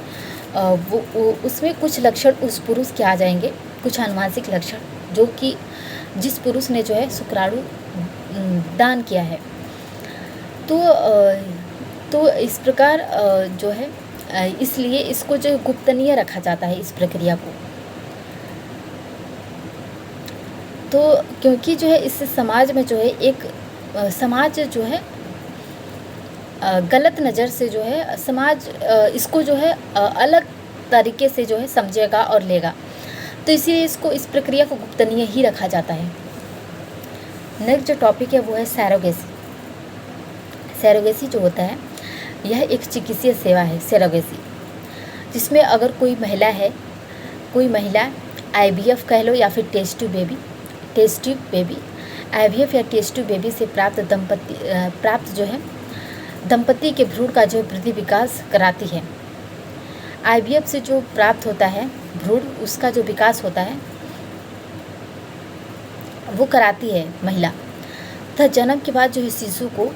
वो उसमें कुछ लक्षण उस पुरुष के आ जाएंगे, कुछ आनुवंशिक लक्षण, जो कि जिस पुरुष ने जो है शुक्राणु दान किया है। तो इस प्रकार जो है इसलिए इसको जो गुप्तनीय रखा जाता है इस प्रक्रिया को। तो क्योंकि जो है इस समाज में जो है एक समाज जो है गलत नज़र से जो है समाज इसको जो है अलग तरीके से जो है समझेगा और लेगा, तो इसीलिए इसको इस प्रक्रिया को गुप्तनीय ही रखा जाता है। नेक्स्ट जो टॉपिक है वो है सैरोगेसी। सैरोगेसी जो होता है यह एक चिकित्सीय सेवा है, सैरोगेसी, जिसमें अगर कोई महिला IVF कह लो या फिर टेस्ट ट्यूब बेबी IVF या टेस्ट ट्यूब बेबी से प्राप्त जो है दंपति के भ्रूण का जो वृद्धि विकास कराती है। IVF से जो प्राप्त होता है भ्रूण, उसका जो विकास होता है वो कराती है महिला, तथा जन्म के बाद जो है शिशु को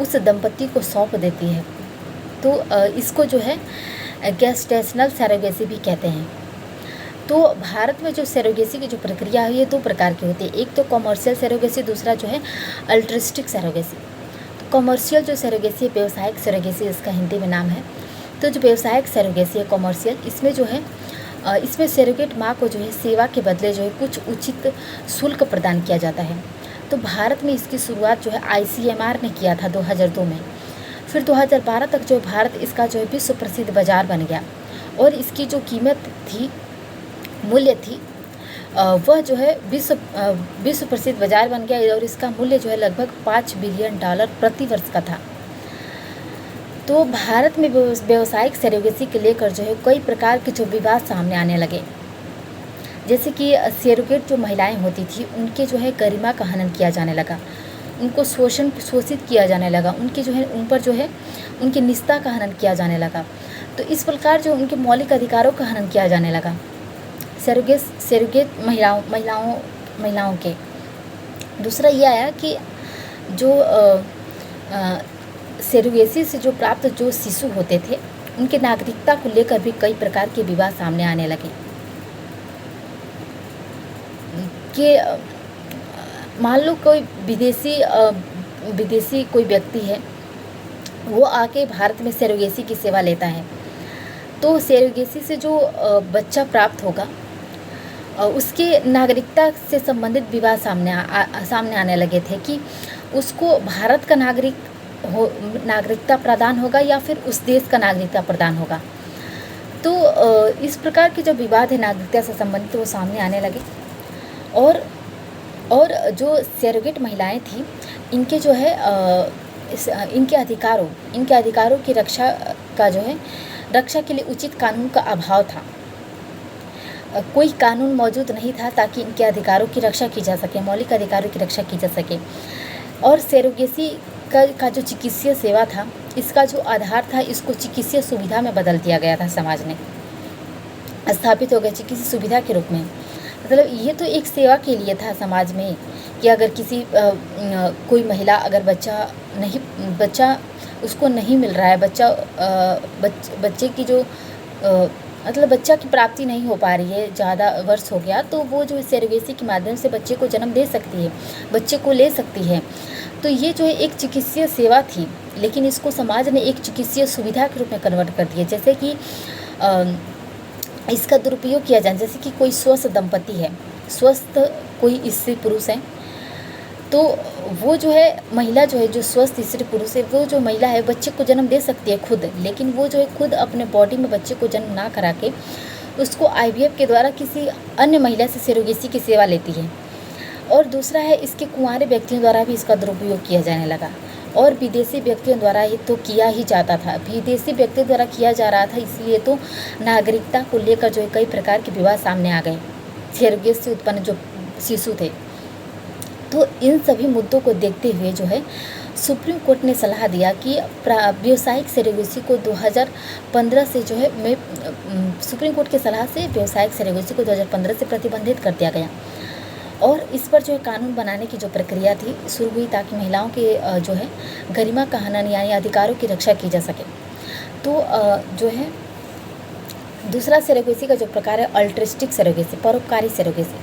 उस दंपति को सौंप देती है। तो इसको जो है गेस्टेशनल सैरोगेसी भी कहते हैं। तो भारत में जो सैरोगेसी की जो प्रक्रिया है ये 2 प्रकार की होती है। एक तो कॉमर्शियल सैरोगेसी, दूसरा जो है अल्ट्रिस्टिक सैरोगेसी। तो कॉमर्शियल जो सैरोगेसी है, व्यावसायिक सैरोगेसी इसका हिंदी में नाम है। तो जो व्यावसायिक सैरोगेसी है कॉमर्शियल, इसमें जो है इसमें सैरोगेट माँ को जो है सेवा के बदले जो है कुछ उचित शुल्क प्रदान किया जाता है। तो भारत में इसकी शुरुआत जो है ICMR ने किया था 2002 में। फिर 2012 तक जो भारत इसका जो है विश्व प्रसिद्ध बाजार बन गया, और इसकी जो मूल्य थी वह जो है विश्व प्रसिद्ध बाजार बन गया, और इसका मूल्य जो है लगभग $5 बिलियन प्रति वर्ष का था। तो भारत में व्यावसायिक सैरोगेसी को लेकर जो है कई प्रकार के जो विवाद सामने आने लगे, जैसे कि सैरोगेट जो महिलाएं होती थी उनके जो है गरिमा का हनन किया जाने लगा, उनको शोषित किया जाने लगा, उनके जो है उन पर जो है उनकी निष्ठा का हनन किया जाने लगा। तो इस प्रकार जो उनके मौलिक अधिकारों का हनन किया जाने लगा सैरोगेट महिलाओं के। दूसरा ये आया कि जो सैरोगेसी से जो प्राप्त जो शिशु होते थे उनके नागरिकता को लेकर भी कई प्रकार के विवाद सामने आने लगे। कि मान लो कोई विदेशी कोई व्यक्ति है, वो आके भारत में सैरोगेसी की सेवा लेता है, तो सैरोगेसी से जो बच्चा प्राप्त होगा उसके नागरिकता से संबंधित विवाद सामने आने लगे थे कि उसको भारत का नागरिकता प्रदान होगा या फिर उस देश का नागरिकता प्रदान होगा। तो इस प्रकार के जो विवाद है नागरिकता से संबंधित वो सामने आने लगे। और जो सरोगेट महिलाएं थी, इनके जो है इनके अधिकारों की रक्षा के लिए उचित कानून का अभाव था। कोई कानून मौजूद नहीं था ताकि इनके अधिकारों की रक्षा की जा सके, मौलिक अधिकारों की रक्षा की जा सके। और सरोगेसी का जो चिकित्सीय सेवा था, इसका जो आधार था, इसको चिकित्सीय सुविधा में बदल दिया गया था। समाज में स्थापित हो गया चिकित्सीय सुविधा के रूप में। मतलब ये तो एक सेवा के लिए था समाज में कि अगर किसी कोई महिला अगर बच्चा उसको नहीं मिल रहा है, बच्चे की जो मतलब बच्चा की प्राप्ति नहीं हो पा रही है, ज़्यादा वर्ष हो गया, तो वो जो सरोगेसी के माध्यम से बच्चे को जन्म दे सकती है, बच्चे को ले सकती है। तो ये जो है एक चिकित्सीय सेवा थी, लेकिन इसको समाज ने एक चिकित्सीय सुविधा के रूप में कन्वर्ट कर दिया। जैसे कि इसका दुरुपयोग किया जाए, जैसे कि कोई स्वस्थ दंपति है, स्वस्थ कोई स्त्री पुरुष है, तो वो जो है महिला जो है, जो स्वस्थ स्त्री पुरुष है, वो जो महिला है बच्चे को जन्म दे सकती है खुद, लेकिन वो जो है खुद अपने बॉडी में बच्चे को जन्म ना करा के उसको IVF के द्वारा किसी अन्य महिला से सरोगेसी की सेवा लेती है। और दूसरा है, इसके कुंवारे व्यक्तियों द्वारा भी इसका दुरुपयोग किया जाने लगा, और विदेशी व्यक्तियों द्वारा ये तो किया ही जाता था, विदेशी व्यक्तियों द्वारा किया जा रहा था। इसलिए तो नागरिकता को लेकर जो है कई प्रकार के विवाद सामने आ गए, सरोगेसी से उत्पन्न जो शिशु थे। तो इन सभी मुद्दों को देखते हुए जो है सुप्रीम कोर्ट ने सलाह दिया कि व्यावसायिक सरोगेसी को 2015 से जो है सुप्रीम कोर्ट की सलाह से व्यावसायिक सरोगेसी को 2015 से प्रतिबंधित कर दिया गया। और इस पर जो है कानून बनाने की जो प्रक्रिया थी शुरू हुई, ताकि महिलाओं के जो है गरिमा का हनन यानी अधिकारों की रक्षा की जा सके। तो जो है दूसरा सरोगेसी का जो प्रकार है अल्ट्रिस्टिक सरोगेसी, परोपकारी सरोगेसी।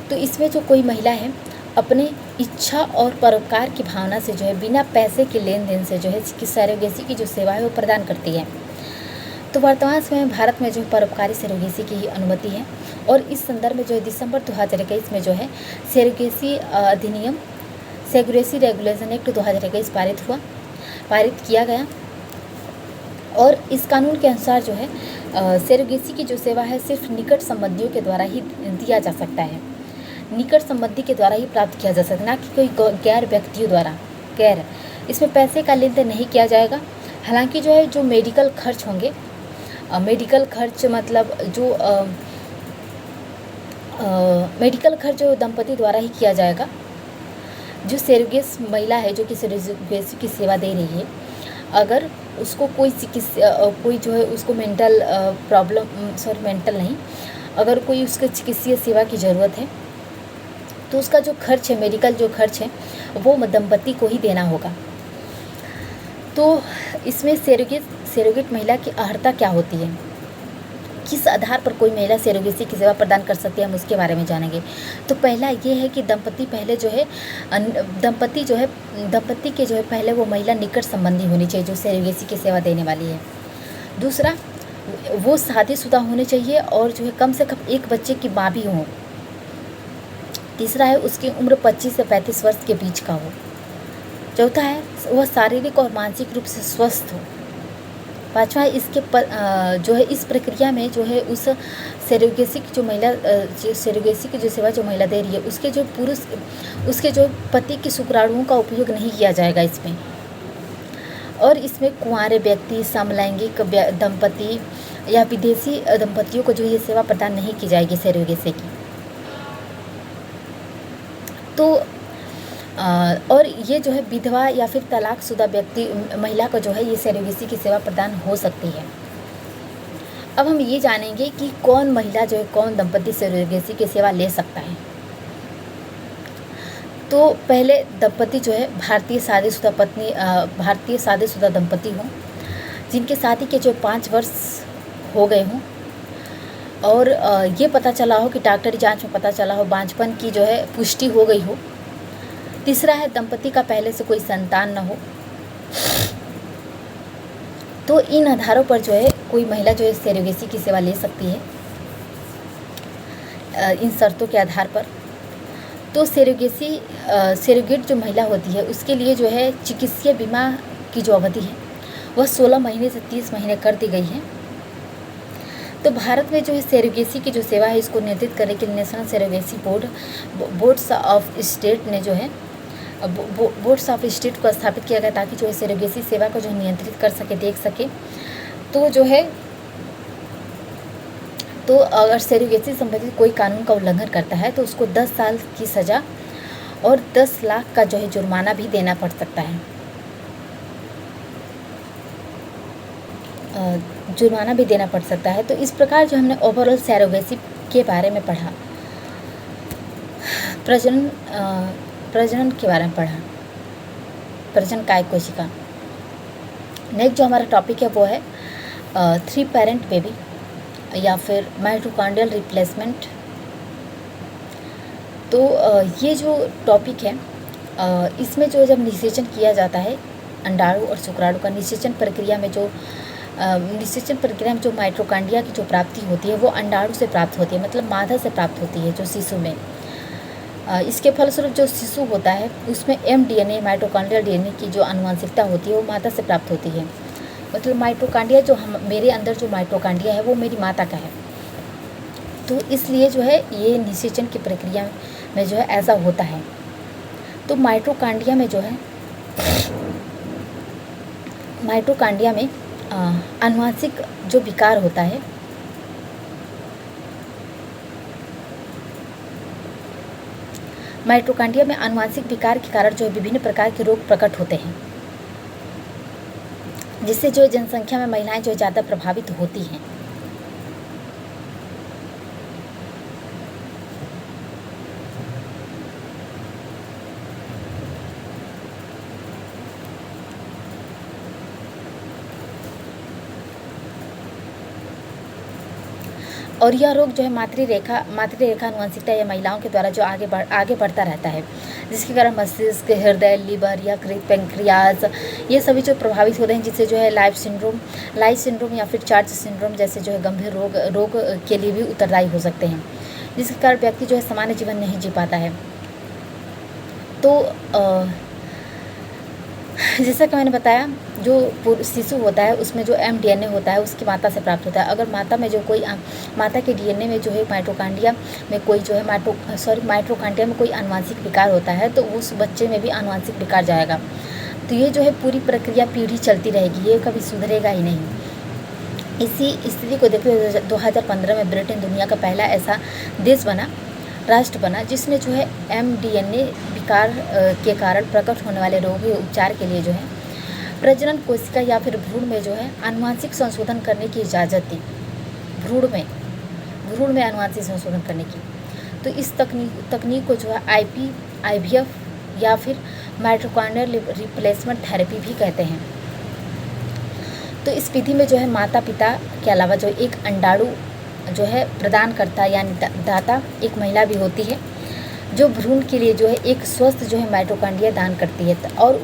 तो इसमें जो कोई महिला है अपने इच्छा और परोपकार की भावना से जो है बिना पैसे के लेन देन से जो है सरोगेसी की जो सेवा है वो प्रदान करती है। तो वर्तमान समय में भारत में जो है परोपकारी सरोगेसी की ही अनुमति है। और इस संदर्भ में जो है दिसंबर 2021 में जो है सरोगेसी अधिनियम, सरोगेसी रेगुलेशन एक्ट 2021 पारित किया गया। और इस कानून के अनुसार जो है सरोगेसी की जो सेवा है सिर्फ निकट संबंधियों के द्वारा ही दिया जा सकता है, निकट संबंधी के द्वारा ही प्राप्त किया जा सकता है, ना कि कोई गैर व्यक्तियों द्वारा। इसमें पैसे का लेन देन नहीं किया जाएगा। हालांकि जो है जो मेडिकल खर्च होंगे, मेडिकल खर्च मतलब जो मेडिकल खर्च जो दंपति द्वारा ही किया जाएगा। जो सरोगेस महिला है जो कि सरोगेसी की सेवा दे रही है, अगर उसको कोई जो है उसको मेंटल नहीं, अगर कोई उसके चिकित्सीय सेवा की ज़रूरत है तो उसका जो खर्च है, मेडिकल जो खर्च है, वो दंपति को ही देना होगा। तो इसमें सरोगेट महिला की अर्हता क्या होती है, किस आधार पर कोई महिला सरोगेसी की सेवा प्रदान कर सकती है, हम उसके बारे में जानेंगे। तो पहला ये है कि दंपति के जो है पहले वो महिला निकट संबंधी होनी चाहिए जो सरोगेसी की सेवा देने वाली है। दूसरा, वो शादीशुदा होने चाहिए और जो है कम से कम एक बच्चे की माँ भी हो। तीसरा है उसकी उम्र 25 से 35 वर्ष के बीच का हो। चौथा है वह शारीरिक और मानसिक रूप से स्वस्थ हो। पाँचवा है इसके जो है इस प्रक्रिया में जो है उस सरोगेसी की जो महिला सरोगेसी की जो सेवा जो महिला दे रही है उसके जो पति के शुक्राणुओं का उपयोग नहीं किया जाएगा इसमें। और इसमें कुंवारे व्यक्ति, समलैंगिक दंपति या विदेशी दंपतियों को जो ये सेवा प्रदान नहीं की जाएगी सरोगेसी की। तो और ये जो है विधवा या फिर तलाकशुदा महिला को जो है ये सरोगेसी की सेवा प्रदान हो सकती है। अब हम ये जानेंगे कि कौन महिला जो है, कौन दंपति सरोगेसी की सेवा ले सकता है। तो पहले दंपति जो है भारतीय शादीशुदा दंपति हों, जिनके शादी के जो 5 वर्ष हो गए हों और ये पता चला हो कि डॉक्टरी जांच में पता चला हो बांझपन की जो है पुष्टि हो गई हो। तीसरा है दंपति का पहले से कोई संतान न हो। तो इन आधारों पर जो है कोई महिला जो है सरोगेसी की सेवा ले सकती है। इन शर्तों के आधार पर। तो सेरोगेट जो महिला होती है उसके लिए जो है चिकित्सीय बीमा की जो अवधि है वह 16 महीने से 30 महीने कर दी गई है। तो भारत में जो है सेरोगेसी की जो सेवा है इसको नियंत्रित करने के लिए national surrogacy boards of state ने जो है बोर्ड्स ऑफ स्टेट को स्थापित किया गया ताकि जो है सेरोगेसी सेवा को जो नियंत्रित कर सके, देख सके। तो जो है तो अगर सेरोगेसी संबंधित कोई कानून का उल्लंघन करता है तो उसको 10 साल की सज़ा और 10 लाख का जो है जुर्माना भी देना पड़ सकता है, जुर्माना भी देना पड़ सकता है। तो इस प्रकार जो हमने ओवरऑल सेरोगेसी के बारे में पढ़ा, प्रजनन के बारे में पढ़ा, प्रजनन कायिक कोशिका। नेक्स्ट जो हमारा टॉपिक है वो है 3 पेरेंट बेबी या फिर माइटोकॉन्ड्रियल रिप्लेसमेंट। तो ये जो टॉपिक है इसमें जो जब निषेचन किया जाता है अंडाणु और शुक्राणु का, निषेचन प्रक्रिया में जो माइटोकॉन्ड्रिया की जो प्राप्ति होती है वो अंडाणु से प्राप्त होती है, मतलब मादा से प्राप्त होती है जो शिशु में। इसके फलस्वरूप जो शिशु होता है उसमें mDNA माइटोकॉन्ड्रियल DNA की जो आनुवंशिकता होती है वो माता से प्राप्त होती है। मतलब माइटोकॉन्ड्रिया जो मेरे अंदर जो माइटोकॉन्ड्रिया है वो मेरी माता का है। तो इसलिए जो है ये निषेचन की प्रक्रिया में जो है ऐसा होता है। तो माइटोकॉन्ड्रिया में जो है माइटोकॉन्ड्रिया में आनुवंशिक जो विकार होता है माइटोकॉन्ड्रिया में आनुवंशिक विकार के कारण जो है विभिन्न प्रकार के रोग प्रकट होते हैं, जिससे जो जनसंख्या में महिलाएं जो ज़्यादा प्रभावित होती हैं। और यह रोग जो है मातृरेखा आनुवंशिकता या महिलाओं के द्वारा जो आगे बढ़ता रहता है, जिसके कारण मस्तिष्क, हृदय, लिवर, यकृत, पैंक्रियाज ये सभी जो प्रभावित होते हैं, जिससे जो है लाइफ सिंड्रोम या फिर चार्ज सिंड्रोम जैसे जो है गंभीर रोग के लिए भी उत्तरदायी हो सकते हैं, जिसके कारण व्यक्ति जो है सामान्य जीवन नहीं जी पाता है। तो जैसा कि मैंने बताया जो शिशु होता है उसमें जो mDNA होता है उसकी माता से प्राप्त होता है। अगर माता में जो कोई माता के DNA में जो है माइटोकॉन्ड्रिया में कोई जो है माइटोकॉन्ड्रिया में कोई आनुवंशिक विकार होता है तो उस बच्चे में भी आनुवंशिक विकार जाएगा। तो ये जो है पूरी प्रक्रिया पीढ़ी चलती रहेगी, ये कभी सुधरेगा ही नहीं। इसी स्थिति को देखते हुए 2015 में ब्रिटेन दुनिया का पहला ऐसा राष्ट्र बना जिसने जो है mDNA विकार के कारण प्रकट होने वाले रोग के उपचार के लिए जो है प्रजनन कोशिका या फिर भ्रूण में जो है आनुवंशिक संशोधन करने की इजाज़त दी। भ्रूण में आनुवंशिक संशोधन करने की। तो इस तकनीक को जो है IVF या फिर माइटोकॉन्ड्रियल रिप्लेसमेंट थेरेपी भी कहते हैं। तो इस विधि में जो है माता पिता के अलावा जो एक अंडाणु जो है प्रदान करता यानी दाता एक महिला भी होती है, जो भ्रूण के लिए जो है एक स्वस्थ जो है माइटोकॉन्ड्रिया दान करती है और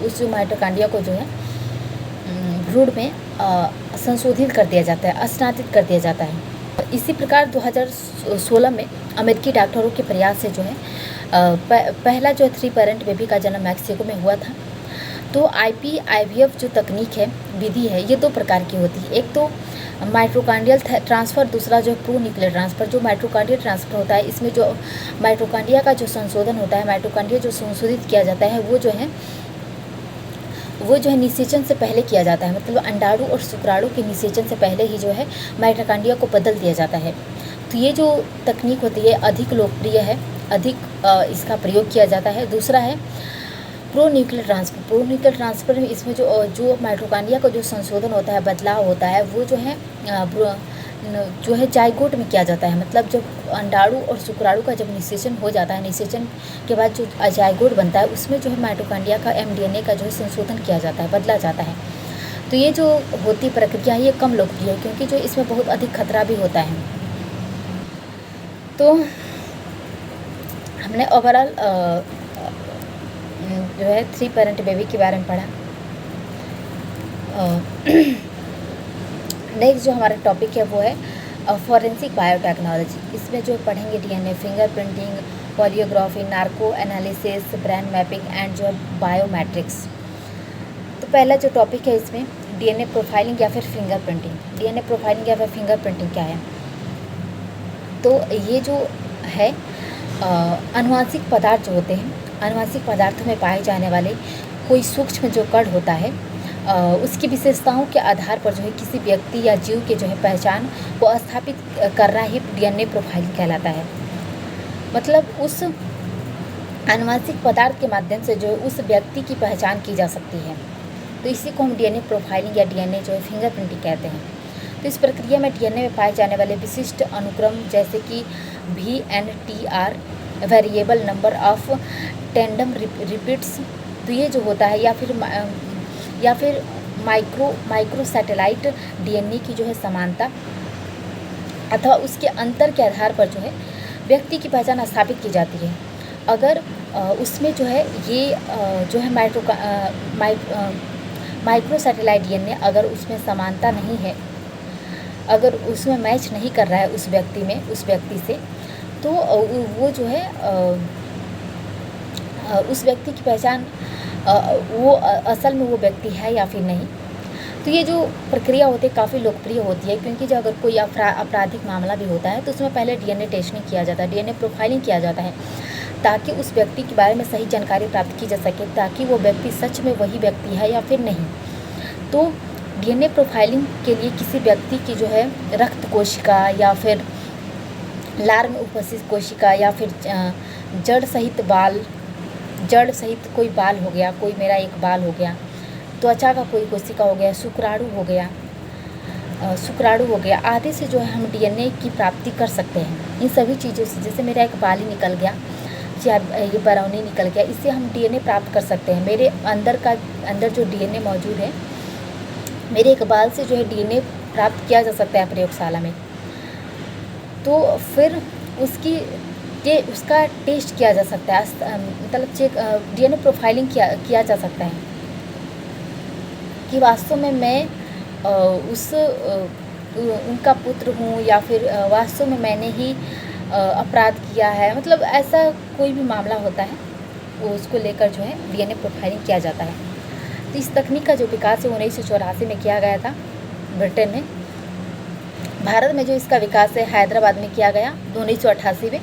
उस माइटोकॉन्ड्रिया को जो है भ्रूण में संशोधित कर दिया जाता है, स्नातित कर दिया जाता है। इसी प्रकार 2016 में अमेरिकी डॉक्टरों के प्रयास से जो है पहला जो है 3 पेरेंट बेबी का जन्म मैक्सिको में हुआ था। तो IVF जो तकनीक है, विधि है, ये 2 प्रकार की होती है। एक तो माइटोकॉन्ड्रियल ट्रांसफ़र, दूसरा जो प्रो न्यूक्लियर ट्रांसफ़र। जो माइटोकॉन्ड्रियल ट्रांसफ़र होता है इसमें जो माइटोकॉन्ड्रिया का जो संशोधन होता है, माइटोकॉन्ड्रिया जो संशोधित किया जाता है वो जो है निषेचन से पहले किया जाता है। मतलब अंडाणु और शुक्राणु के निषेचन से पहले ही जो है माइटोकॉन्ड्रिया को बदल दिया जाता है। तो ये जो तकनीक होती है अधिक लोकप्रिय है, अधिक इसका प्रयोग किया जाता है। दूसरा है प्रो न्यूक्लियर ट्रांसफ़र में इसमें जो माइटोकॉन्ड्रिया का जो संशोधन होता है, बदलाव होता है, वो जो है जाइगोट में किया जाता है। मतलब जब अंडाणु और शुक्राणु का जब निषेचन हो जाता है, निषेचन के बाद जो जाइगोट बनता है उसमें जो है माइटोकॉन्ड्रिया का mDNA का जो है संशोधन किया जाता है, बदला जाता है। तो ये जो होती प्रक्रिया है ये कम लोकप्रिय है क्योंकि जो इसमें बहुत अधिक खतरा भी होता है। तो हमने ओवरऑल जो है 3 पेरेंट बेबी के बारे में पढ़ा। नेक्स्ट जो हमारा टॉपिक है वो है फॉरेंसिक बायोटेक्नोलॉजी, इसमें जो पढ़ेंगे DNA fingerprinting, polygraphy, narco analysis, brain mapping and जो है बायोमेट्रिक्स। तो पहला जो टॉपिक है इसमें डीएनए प्रोफाइलिंग या फिर फिंगरप्रिंटिंग। डीएनए प्रोफाइलिंग या फिर फिंगरप्रिंटिंग क्या है? तो ये जो है आनुवंशिक पदार्थ जो होते हैं, आनुवंशिक पदार्थों में पाए जाने वाले कोई सूक्ष्म जो कण होता है, उसकी विशेषताओं के आधार पर जो है किसी व्यक्ति या जीव के जो है पहचान को स्थापित करना ही डीएनए प्रोफाइलिंग कहलाता है। मतलब उस आनुवंशिक पदार्थ के माध्यम से जो है उस व्यक्ति की पहचान की जा सकती है। तो इसी को हम डीएनए प्रोफाइलिंग या डीएनए जो है फिंगरप्रिंटिंग कहते हैं। तो इस प्रक्रिया में डीएनए में पाए जाने वाले विशिष्ट अनुक्रम जैसे कि VNTR, variable number of tandem repeats, तो ये जो होता है, या फिर माइक्रो सैटेलाइट डीएनए की जो है समानता अथवा उसके अंतर के आधार पर जो है व्यक्ति की पहचान स्थापित की जाती है। अगर उसमें जो है ये जो है माइक्रो सैटेलाइट डीएनए अगर उसमें समानता नहीं है, अगर उसमें मैच नहीं कर रहा है उस व्यक्ति से, तो वो जो है उस व्यक्ति की पहचान वो असल में वो व्यक्ति है या फिर नहीं। तो ये जो प्रक्रिया होती है काफ़ी लोकप्रिय होती है, क्योंकि जो अगर कोई आपराधिक मामला भी होता है तो उसमें पहले डीएनए टेस्टिंग किया जाता है, डीएनए प्रोफाइलिंग किया जाता है, ताकि उस व्यक्ति के बारे में सही जानकारी प्राप्त की जा सके, ताकि वो व्यक्ति सच में वही व्यक्ति है या फिर नहीं। तो डीएनए प्रोफाइलिंग के लिए किसी व्यक्ति की जो है रक्त कोशिका या फिर लार में उपस्थित कोशिका या फिर जड़ सहित कोई बाल हो गया, कोई मेरा एक बाल हो गया, त्वचा का कोई कोशिका हो गया, शुक्राणु हो गया आदि से जो है हम डीएनए की प्राप्ति कर सकते हैं। इन सभी चीज़ों से, जैसे मेरा एक बाल ही निकल गया या ये बरौनी निकल गया, इससे हम डीएनए प्राप्त कर सकते हैं। मेरे अंदर जो डीएनए मौजूद है, मेरे एक बाल से जो है डीएनए प्राप्त किया जा सकता है प्रयोगशाला में। तो फिर उसका टेस्ट किया जा सकता है, मतलब चेक डीएनए प्रोफाइलिंग किया जा सकता है कि वास्तव में मैं उनका पुत्र हूँ या फिर वास्तव में मैंने ही अपराध किया है। मतलब ऐसा कोई भी मामला होता है वो उसको लेकर जो है डीएनए प्रोफाइलिंग किया जाता है। तो इस तकनीक का जो विकास है 1984 में किया गया था ब्रिटेन में। भारत में जो इसका विकास है हैदराबाद में किया गया 1988 में।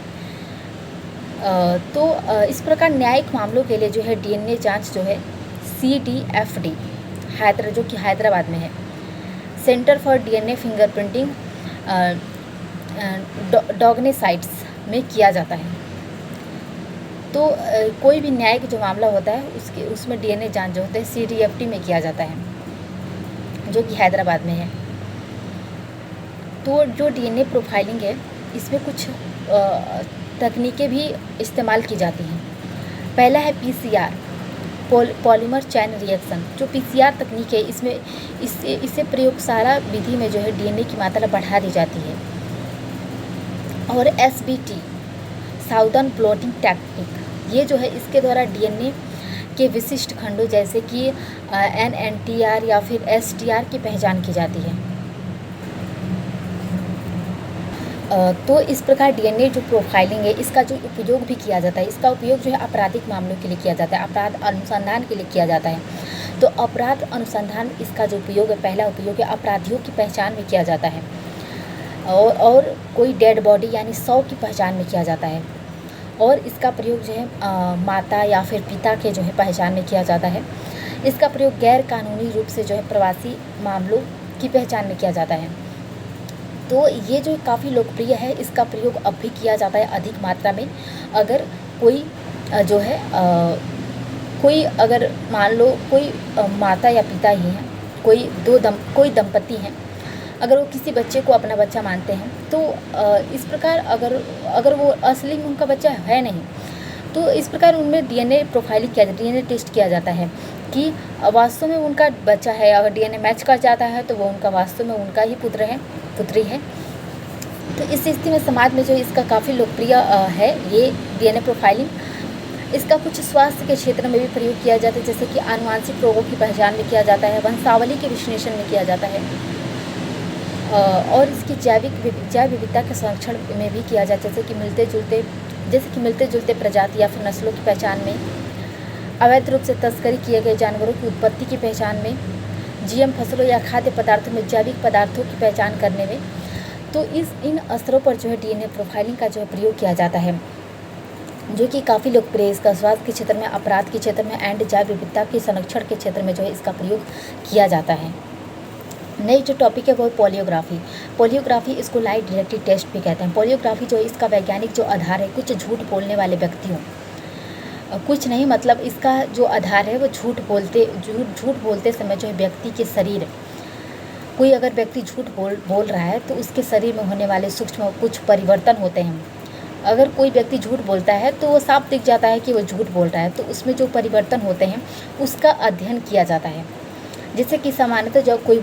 तो इस प्रकार न्यायिक मामलों के लिए जो है डीएनए जांच जो है CDFD जो कि हैदराबाद में है, सेंटर फॉर डीएनए फिंगरप्रिंटिंग डॉग्नेसाइट्स में किया जाता है। तो कोई भी न्यायिक जो मामला होता है उसमें डीएनए जांच जो होता है CDFD में किया जाता है, जो कि हैदराबाद में है। तो जो डीएनए प्रोफाइलिंग है इसमें कुछ तकनीकें भी इस्तेमाल की जाती हैं। पहला है PCR, पॉलीमर चैन रिएक्शन। जो PCR तकनीक है इससे प्रयोगशाला विधि में जो है डीएनए की मात्रा बढ़ा दी जाती है। और SBT, साउदर्न ब्लॉटिंग टेक्निक, ये जो है इसके द्वारा डीएनए के विशिष्ट खंडों जैसे कि NNTR या फिर STR की पहचान की जाती है। तो इस प्रकार डीएनए जो प्रोफाइलिंग है इसका जो उपयोग भी किया जाता है, इसका उपयोग जो है आपराधिक मामलों के लिए किया जाता है, अपराध अनुसंधान के लिए किया जाता है। तो अपराध अनुसंधान इसका जो उपयोग है, पहला उपयोग है अपराधियों की पहचान में किया जाता है, और कोई डेड बॉडी यानी शव की पहचान में किया जाता है। और इसका प्रयोग जो है माता या फिर पिता के जो है पहचान में किया जाता है। इसका प्रयोग गैर कानूनी रूप से जो है प्रवासी मामलों की पहचान में किया जाता है। तो ये जो काफ़ी लोकप्रिय है, इसका प्रयोग अब भी किया जाता है अधिक मात्रा में। अगर कोई जो है कोई अगर मान लो कोई माता या पिता ही हैं, कोई दंपति हैं, अगर वो किसी बच्चे को अपना बच्चा मानते हैं, तो इस प्रकार अगर वो असली में उनका बच्चा है नहीं, तो इस प्रकार उनमें डीएनए प्रोफाइलिंग किया जाता है, डीएनए टेस्ट किया जाता है कि वास्तव में उनका बच्चा है। अगर डीएनए मैच कर जाता है तो वो उनका वास्तव में उनका ही पुत्री है। तो इस स्थिति में समाज में जो इसका काफ़ी लोकप्रिय है ये डीएनए प्रोफाइलिंग। इसका कुछ स्वास्थ्य के क्षेत्र में भी प्रयोग किया जाता है, जैसे कि आनुवांशिक रोगों की पहचान में किया जाता है, वंशावली के विश्लेषण में किया जाता है। और इसकी जैव विविधता के संरक्षण में भी किया जाता है, जैसे कि मिलते जुलते प्रजाति या फिर नस्लों की पहचान में, अवैध रूप से तस्करी किए गए जानवरों की उत्पत्ति की पहचान में, जीएम फसलों या खाद्य पदार्थों में जैविक पदार्थों की पहचान करने में। तो इन स्तरों पर जो है डीएनए प्रोफाइलिंग का जो है प्रयोग किया जाता है, जो कि काफ़ी लोकप्रिय। इसका स्वास्थ्य के क्षेत्र में, अपराध के क्षेत्र में एंड जैव विविधता के संरक्षण के क्षेत्र में जो है इसका प्रयोग किया जाता है। नेक्स्ट जो टॉपिक है वो पोलियोग्राफी, इसको लाई डिटेक्टिव टेस्ट भी कहते हैं। पोलियोग्राफी जो है इसका वैज्ञानिक जो आधार है कुछ झूठ बोलने वाले व्यक्तियों, कुछ नहीं मतलब इसका जो आधार है वो झूठ बोलते समय जो है व्यक्ति के शरीर, कोई अगर व्यक्ति झूठ बोल रहा है तो उसके शरीर में होने वाले सूक्ष्म कुछ परिवर्तन होते हैं। अगर कोई व्यक्ति झूठ बोलता है तो वो साफ दिख जाता है कि वो झूठ बोल रहा है, तो उसमें जो परिवर्तन होते हैं उसका अध्ययन किया जाता है। जैसे कि सामान्यतः जब कोई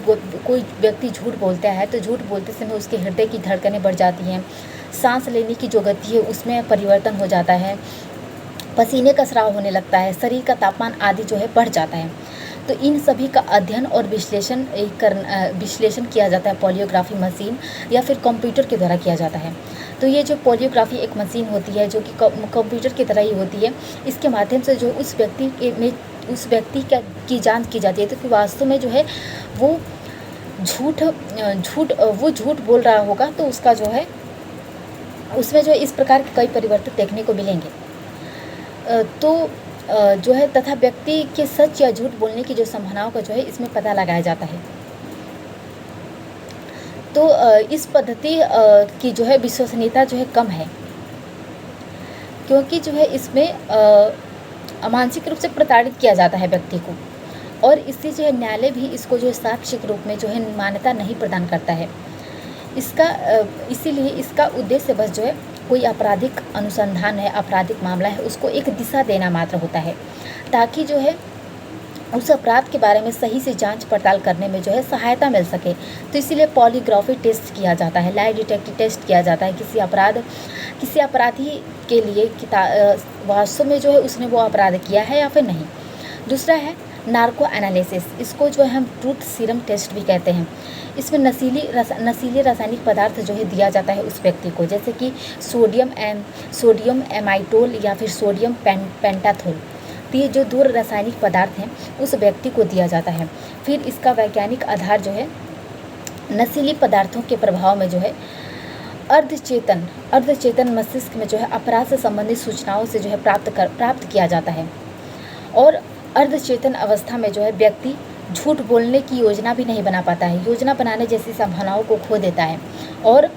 व्यक्ति झूठ बोलता है तो झूठ बोलते समय उसके हृदय की धड़कनें बढ़ जाती हैं, सांस लेने की जो गति है उसमें परिवर्तन हो जाता है, पसीने का स्राव होने लगता है, शरीर का तापमान आदि जो है बढ़ जाता है। तो इन सभी का अध्ययन और विश्लेषण किया जाता है पोलियोग्राफी मशीन या फिर कंप्यूटर के द्वारा किया जाता है। तो ये जो पोलियोग्राफी एक मशीन होती है जो कि कंप्यूटर की तरह ही होती है, इसके माध्यम से जो उस व्यक्ति की जांच की जाती है तो कि वास्तव में जो है वो झूठ बोल रहा होगा, तो उसका जो है उसमें जो इस प्रकार के कई परिवर्तन देखने को मिलेंगे। तो जो है तथा व्यक्ति के सच या झूठ बोलने की जो संभावनाओं का जो है इसमें पता लगाया जाता है। तो इस पद्धति की जो है विश्वसनीयता जो है कम है, क्योंकि जो है इसमें मानसिक रूप से प्रताड़ित किया जाता है व्यक्ति को, और इससे जो है न्यायालय भी इसको जो है साक्ष्य के रूप में जो है मान्यता नहीं प्रदान करता है। इसीलिए इसका उद्देश्य बस जो है कोई आपराधिक अनुसंधान है, आपराधिक मामला है, उसको एक दिशा देना मात्र होता है, ताकि जो है उस अपराध के बारे में सही से जांच पड़ताल करने में जो है सहायता मिल सके। तो इसीलिए पॉलीग्राफी टेस्ट किया जाता है, लाई डिटेक्टिव टेस्ट किया जाता है किसी अपराधी के लिए वास्तव में जो है उसने वो अपराध किया है या फिर नहीं। दूसरा है नार्को एनालिसिस, इसको जो है हम ट्रूथ सीरम टेस्ट भी कहते हैं। इसमें नशीले रासायनिक पदार्थ जो है दिया जाता है उस व्यक्ति को, जैसे कि सोडियम एमाइटोल या फिर सोडियम पेंटाथोल। तो ये जो 2 रासायनिक पदार्थ हैं उस व्यक्ति को दिया जाता है। फिर इसका वैज्ञानिक आधार जो है नशीली पदार्थों के प्रभाव में जो है अर्धचेतन मस्तिष्क में जो है अपराध से संबंधित सूचनाओं से जो है प्राप्त किया जाता है, और अर्धचेतन अवस्था में जो है व्यक्ति झूठ बोलने की योजना भी नहीं बना पाता है, योजना बनाने जैसी संभावनाओं को खो देता है, और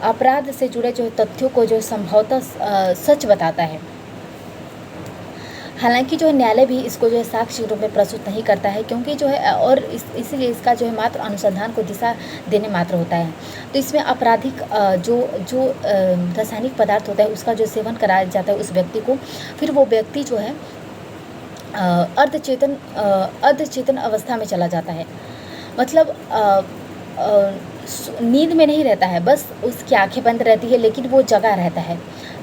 अपराध से जुड़े जो तथ्यों को जो संभवतः सच बताता है। हालांकि जो है न्यायालय भी इसको जो है साक्ष्य के रूप में प्रस्तुत नहीं करता है, क्योंकि जो है और इसीलिए इसका जो है मात्र अनुसंधान को दिशा देने मात्र होता है। तो इसमें आपराधिक जो रासायनिक पदार्थ होता है उसका जो सेवन कराया जाता है उस व्यक्ति को, फिर वो व्यक्ति जो है अर्धचेतन अवस्था में चला जाता है, मतलब नींद में नहीं रहता है, बस उसकी आंखें बंद रहती है लेकिन वो जगा रहता है,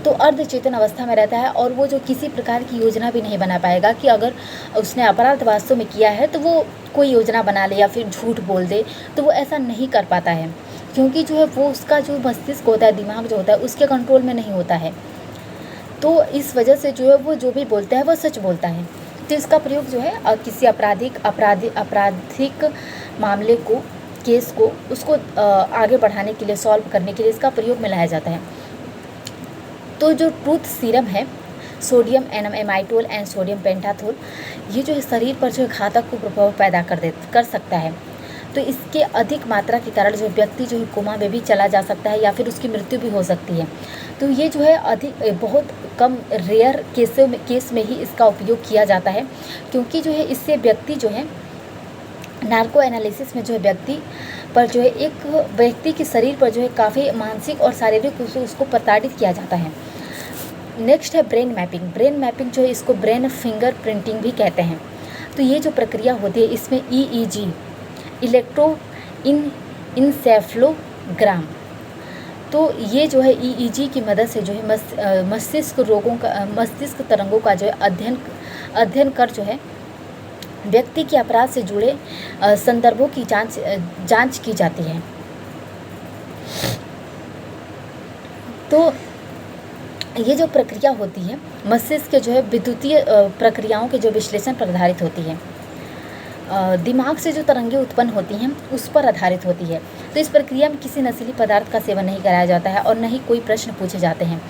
तो अर्धचेतन अवस्था में रहता है, और वो जो किसी प्रकार की योजना भी नहीं बना पाएगा कि अगर उसने अपराध वास्तव में किया है तो वो कोई योजना बना ले या फिर झूठ बोल दे, तो वो ऐसा नहीं कर पाता है, क्योंकि जो है वो उसका जो मस्तिष्क होता है, दिमाग जो होता है उसके कंट्रोल में नहीं होता है। तो इस वजह से जो है वो जो भी बोलता है वो सच बोलता है। तो इसका प्रयोग जो है किसी आपराधिक मामले को, केस को, उसको आगे बढ़ाने के लिए, सॉल्व करने के लिए इसका प्रयोग में लाया जाता है। तो जो ट्रूथ सीरम है, सोडियम एमाइटोल एंड सोडियम पेंटाथोल, ये जो है शरीर पर जो है घातक प्रभाव पैदा कर सकता है। तो इसके अधिक मात्रा के कारण जो व्यक्ति जो है कोमा में भी चला जा सकता है या फिर उसकी मृत्यु भी हो सकती है। तो ये जो है बहुत कम रेयर केस में ही इसका उपयोग किया जाता है, क्योंकि जो है इससे व्यक्ति जो है नार्को एनालिसिस में जो है एक व्यक्ति के शरीर पर जो है काफ़ी मानसिक और शारीरिक रूप से उसको प्रताड़ित किया जाता है। नेक्स्ट है ब्रेन मैपिंग जो है इसको ब्रेन फिंगर प्रिंटिंग भी कहते हैं। तो ये जो प्रक्रिया होती है इसमें EEG, इलेक्ट्रो इंसेफ्लोग्राम, तो ये जो है EEG की मदद से जो है मस्तिष्क तरंगों का जो है अध्ययन कर जो है व्यक्ति के अपराध से जुड़े संदर्भों की जांच की जाती है। तो ये जो प्रक्रिया होती है मस्तिष्क के जो है विद्युतीय प्रक्रियाओं के जो विश्लेषण पर आधारित होती है। दिमाग से जो तरंगें उत्पन्न होती हैं उस पर आधारित होती है। तो इस प्रक्रिया में किसी नशीली पदार्थ का सेवन नहीं कराया जाता है और न ही कोई प्रश्न पूछे जाते हैं।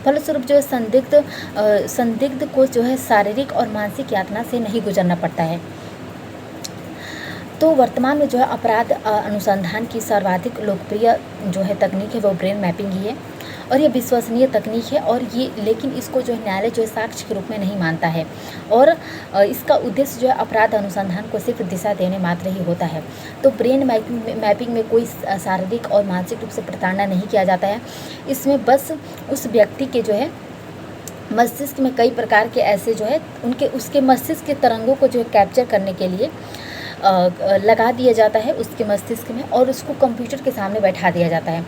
फलस्वरूप जो है संदिग्ध को जो है शारीरिक और मानसिक यातना से नहीं गुजरना पड़ता है। तो वर्तमान में जो है अपराध अनुसंधान की सर्वाधिक लोकप्रिय जो है तकनीक है वो ब्रेन मैपिंग ही है और ये विश्वसनीय तकनीक है और ये लेकिन इसको जो है न्यायालय जो है साक्ष्य के रूप में नहीं मानता है और इसका उद्देश्य जो है अपराध अनुसंधान को सिर्फ दिशा देने मात्र ही होता है। तो ब्रेन मैपिंग में कोई शारीरिक और मानसिक रूप से प्रताड़ना नहीं किया जाता है। इसमें बस उस व्यक्ति के जो है मस्तिष्क में कई प्रकार के ऐसे जो है उसके मस्तिष्क के तरंगों को जो है कैप्चर करने के लिए लगा दिया जाता है उसके मस्तिष्क में और उसको कंप्यूटर के सामने बैठा दिया जाता है।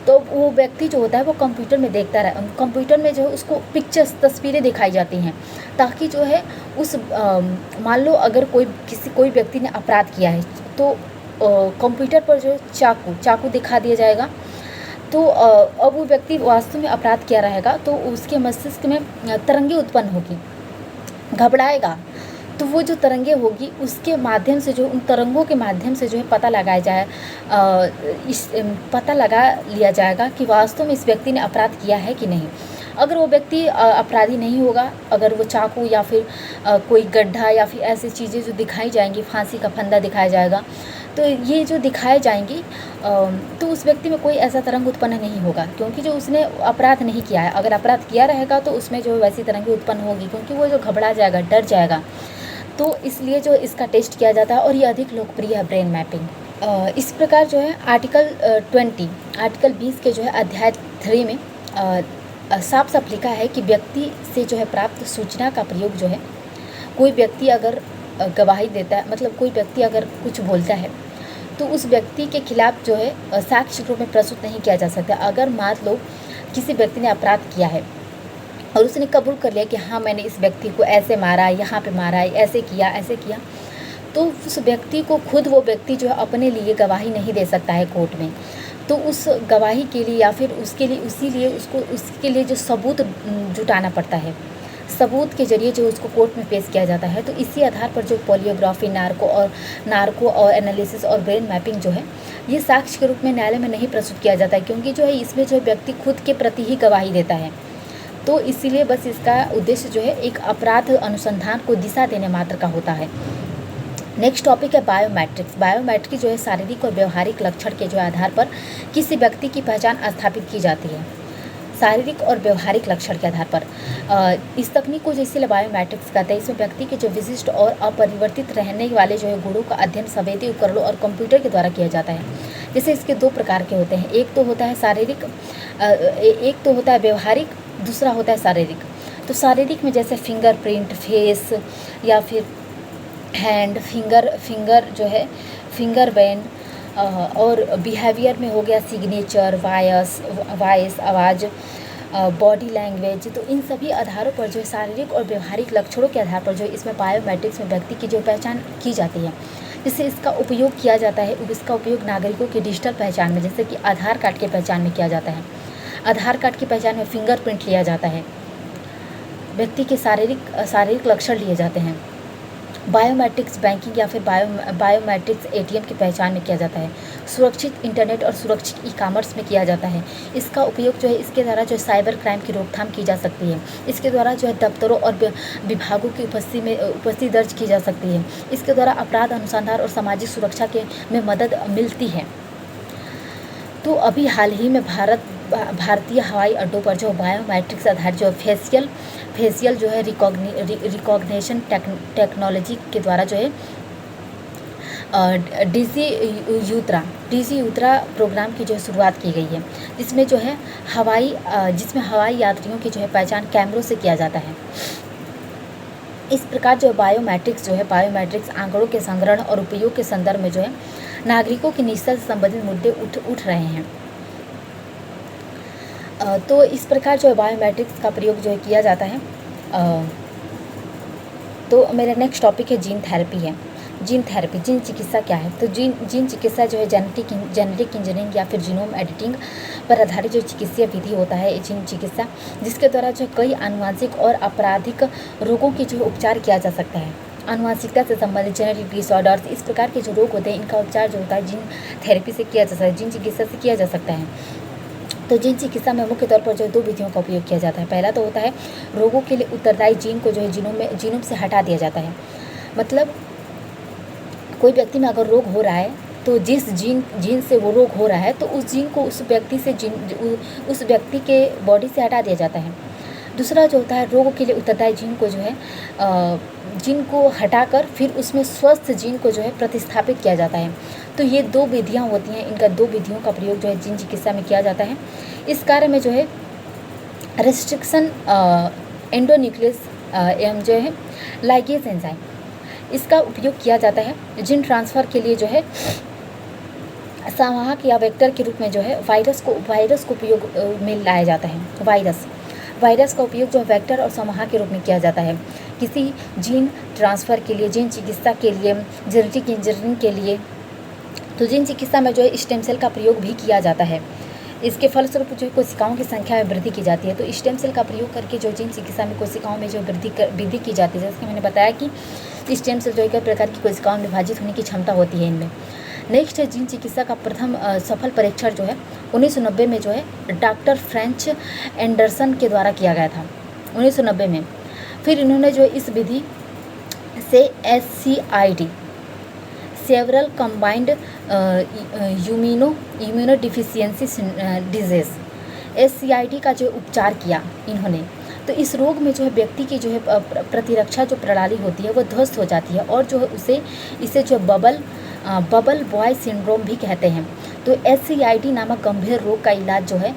तो वो व्यक्ति जो होता है वो कंप्यूटर में देखता रहे, कंप्यूटर में जो है उसको पिक्चर्स तस्वीरें दिखाई जाती हैं ताकि जो है उस मान लो अगर कोई व्यक्ति ने अपराध किया है तो कंप्यूटर पर जो चाकू दिखा दिया जाएगा। तो अब वो व्यक्ति वास्तव में अपराध किया रहेगा तो उसके मस्तिष्क में तरंगें उत्पन्न होगी, घबराएगा। तो वो जो तरंगे होगी उसके माध्यम से जो उन तरंगों के माध्यम से जो है पता लगा लिया जाएगा कि वास्तव में इस व्यक्ति ने अपराध किया है कि नहीं। अगर वो व्यक्ति अपराधी नहीं होगा, अगर वो चाकू या फिर कोई गड्ढा या फिर ऐसी चीज़ें जो दिखाई जाएंगी, फांसी का फंदा दिखाया जाएगा, तो ये जो दिखाए जाएंगी तो उस व्यक्ति में कोई ऐसा तरंग उत्पन्न नहीं होगा क्योंकि जो उसने अपराध नहीं किया है। अगर अपराध किया रहेगा तो उसमें जो वैसी तरंगें उत्पन्न होगी क्योंकि वो जो घबरा जाएगा, डर जाएगा। तो इसलिए जो इसका टेस्ट किया जाता है और ये अधिक लोकप्रिय है ब्रेन मैपिंग। इस प्रकार जो है आर्टिकल 20 के जो है अध्याय 3 में साफ साफ लिखा है कि व्यक्ति से जो है प्राप्त सूचना का प्रयोग जो है कोई व्यक्ति अगर गवाही देता है, मतलब कोई व्यक्ति अगर कुछ बोलता है तो उस व्यक्ति के खिलाफ जो है साक्ष्य रूप में प्रस्तुत नहीं किया जा सकता। अगर मान लो किसी व्यक्ति ने अपराध किया है और उसने कबूल कर लिया कि हाँ मैंने इस व्यक्ति को ऐसे मारा, यहाँ पे मारा, ऐसे किया, तो उस व्यक्ति को खुद वो व्यक्ति जो है अपने लिए गवाही नहीं दे सकता है कोर्ट में। तो उस गवाही के लिए या फिर उसके लिए जो सबूत जुटाना पड़ता है, सबूत के जरिए जो उसको कोर्ट में पेश किया जाता है। तो इसी आधार पर जो पॉलीग्राफी, नार्को और एनालिसिस और ब्रेन मैपिंग जो है ये साक्ष्य के रूप में न्यायालय में नहीं प्रस्तुत किया जाता है क्योंकि जो है इसमें जो व्यक्ति खुद के प्रति ही गवाही देता है। तो इसीलिए बस इसका उद्देश्य जो है एक अपराध अनुसंधान को दिशा देने मात्र का होता है। नेक्स्ट टॉपिक है बायोमेट्रिक्स। बायोमेट्रिक जो है शारीरिक और व्यवहारिक लक्षण के जो आधार पर किसी व्यक्ति की पहचान स्थापित की जाती है। शारीरिक और व्यवहारिक लक्षण के आधार पर इस तकनीक को इसीलिए बायोमेट्रिक्स कहते हैं। इसमें व्यक्ति के जो विशिष्ट और अपरिवर्तित रहने वाले जो है गुणों का अध्ययन संवेदी उपकरणों और कंप्यूटर के द्वारा किया जाता है। जैसे इसके दो प्रकार के होते हैं, एक तो होता है शारीरिक, एक तो होता है व्यवहारिक, दूसरा होता है शारीरिक। तो शारीरिक में जैसे फिंगरप्रिंट, फेस या फिर हैंड, फिंगर जो है फिंगर बैंड, और बिहेवियर में हो गया सिग्नेचर, वॉइस, आवाज़, बॉडी लैंग्वेज। तो इन सभी आधारों पर जो है शारीरिक और व्यवहारिक लक्षणों के आधार पर जो इसमें बायोमेट्रिक्स में व्यक्ति की जो पहचान की जाती है। जिससे इसका उपयोग किया जाता है, इसका उपयोग नागरिकों की डिजिटल पहचान में, जैसे कि आधार कार्ड के पहचान में किया जाता है। आधार कार्ड की पहचान में फिंगरप्रिंट लिया जाता है, व्यक्ति के शारीरिक लक्षण लिए जाते हैं। बायोमेट्रिक्स बैंकिंग या फिर बायोमेट्रिक्स एटीएम की पहचान में किया जाता है। सुरक्षित इंटरनेट और सुरक्षित ई-कॉमर्स में किया जाता है। इसका उपयोग जो है इसके द्वारा जो साइबर क्राइम की रोकथाम की जा सकती है। इसके द्वारा जो है दफ्तरों और विभागों की उपस्थिति दर्ज की जा सकती है। इसके द्वारा अपराध अनुसंधान और सामाजिक सुरक्षा में मदद मिलती है। तो अभी हाल ही में भारतीय हवाई अड्डों पर जो बायोमेट्रिक्स आधारित जो फेशियल जो है रिकॉग्निशन टेक्नोलॉजी के द्वारा जो है डीजी यूत्रा प्रोग्राम की जो है शुरुआत की गई है, जिसमें जो है हवाई यात्रियों की जो है पहचान कैमरों से किया जाता है। इस प्रकार जो बायोमेट्रिक्स आंकड़ों के संग्रहण और उपयोग के संदर्भ में जो है नागरिकों की निजता से संबंधित मुद्दे उठ रहे हैं। तो इस प्रकार जो है बायोमेट्रिक्स का प्रयोग जो है किया जाता है। तो मेरा नेक्स्ट टॉपिक है जीन थेरेपी है। जीन थेरेपी, जीन चिकित्सा क्या है? तो जीन चिकित्सा जो है जेनेटिक इंजीनियरिंग या फिर जीनोम एडिटिंग पर आधारित जो चिकित्सीय विधि होता है जीन चिकित्सा, जिसके द्वारा जो कई आनुवंशिक और आपराधिक रोगों की जो उपचार किया जा सकता है। आनुवंशिकता से संबंधित जेनेटिक डिसऑर्डर्स, इस प्रकार के जो रोग होते हैं इनका उपचार जो होता है जीन थेरेपी से किया जा सकता है, जीन चिकित्सा से किया जा सकता है। तो जीन चिकित्सा में मुख्य तौर पर जो 2 विधियों का उपयोग किया जाता है। पहला तो होता है रोगों के लिए उत्तरदायी जीन को जो है जीनोम से हटा दिया जाता है। मतलब कोई व्यक्ति में अगर रोग हो रहा है तो जिस जीन से वो रोग हो रहा है तो उस जीन को उस व्यक्ति के बॉडी से हटा दिया जाता है। दूसरा जो होता है रोगों के लिए उत्तरदायी जीन को जो है जीन को हटाकर फिर उसमें स्वस्थ जीन को जो है प्रतिस्थापित किया जाता है। तो ये 2 विधियाँ होती हैं, इनका 2 विधियों का प्रयोग जो है जीन चिकित्सा में किया जाता है। इस कार्य में जो है रेस्ट्रिक्शन एंडोन्यूक्लियस एवं जो है लाइगेज एंजाइम, इसका उपयोग किया जाता है। जीन ट्रांसफ़र के लिए जो है संवाहक या वेक्टर के रूप में जो है वायरस को उपयोग में लाया जाता है। वायरस का उपयोग जो वेक्टर और संवाहक के रूप में किया जाता है किसी जीन ट्रांसफ़र के लिए, जीन चिकित्सा के लिए, जेनेटिक इंजीनियरिंग के लिए। तो जीन चिकित्सा में जो है स्टेम सेल का प्रयोग भी किया जाता है। इसके फलस्वरूप जो कोशिकाओं की संख्या में वृद्धि की जाती है। तो स्टेम सेल का प्रयोग करके जो जीन चिकित्सा में कोशिकाओं में जो वृद्धि की जाती है, जैसे कि मैंने बताया कि स्टेम सेल जो है कई प्रकार की कोशिकाओं में विभाजित होने की क्षमता होती है इनमें। नेक्स्ट है जीन चिकित्सा का प्रथम सफल परीक्षण जो है 1990 में जो है डॉक्टर फ्रेंच एंडरसन के द्वारा किया गया था 1990 में। फिर इन्होंने जो इस विधि से SCID several combined immuno deficiency disease SCID का जो उपचार किया इन्होंने। तो इस रोग में जो है व्यक्ति की जो है प्रतिरक्षा जो प्रणाली होती है वो ध्वस्त हो जाती है और जो है इसे जो बबल बॉय सिंड्रोम भी कहते हैं। तो SCID नामक गंभीर रोग का इलाज जो है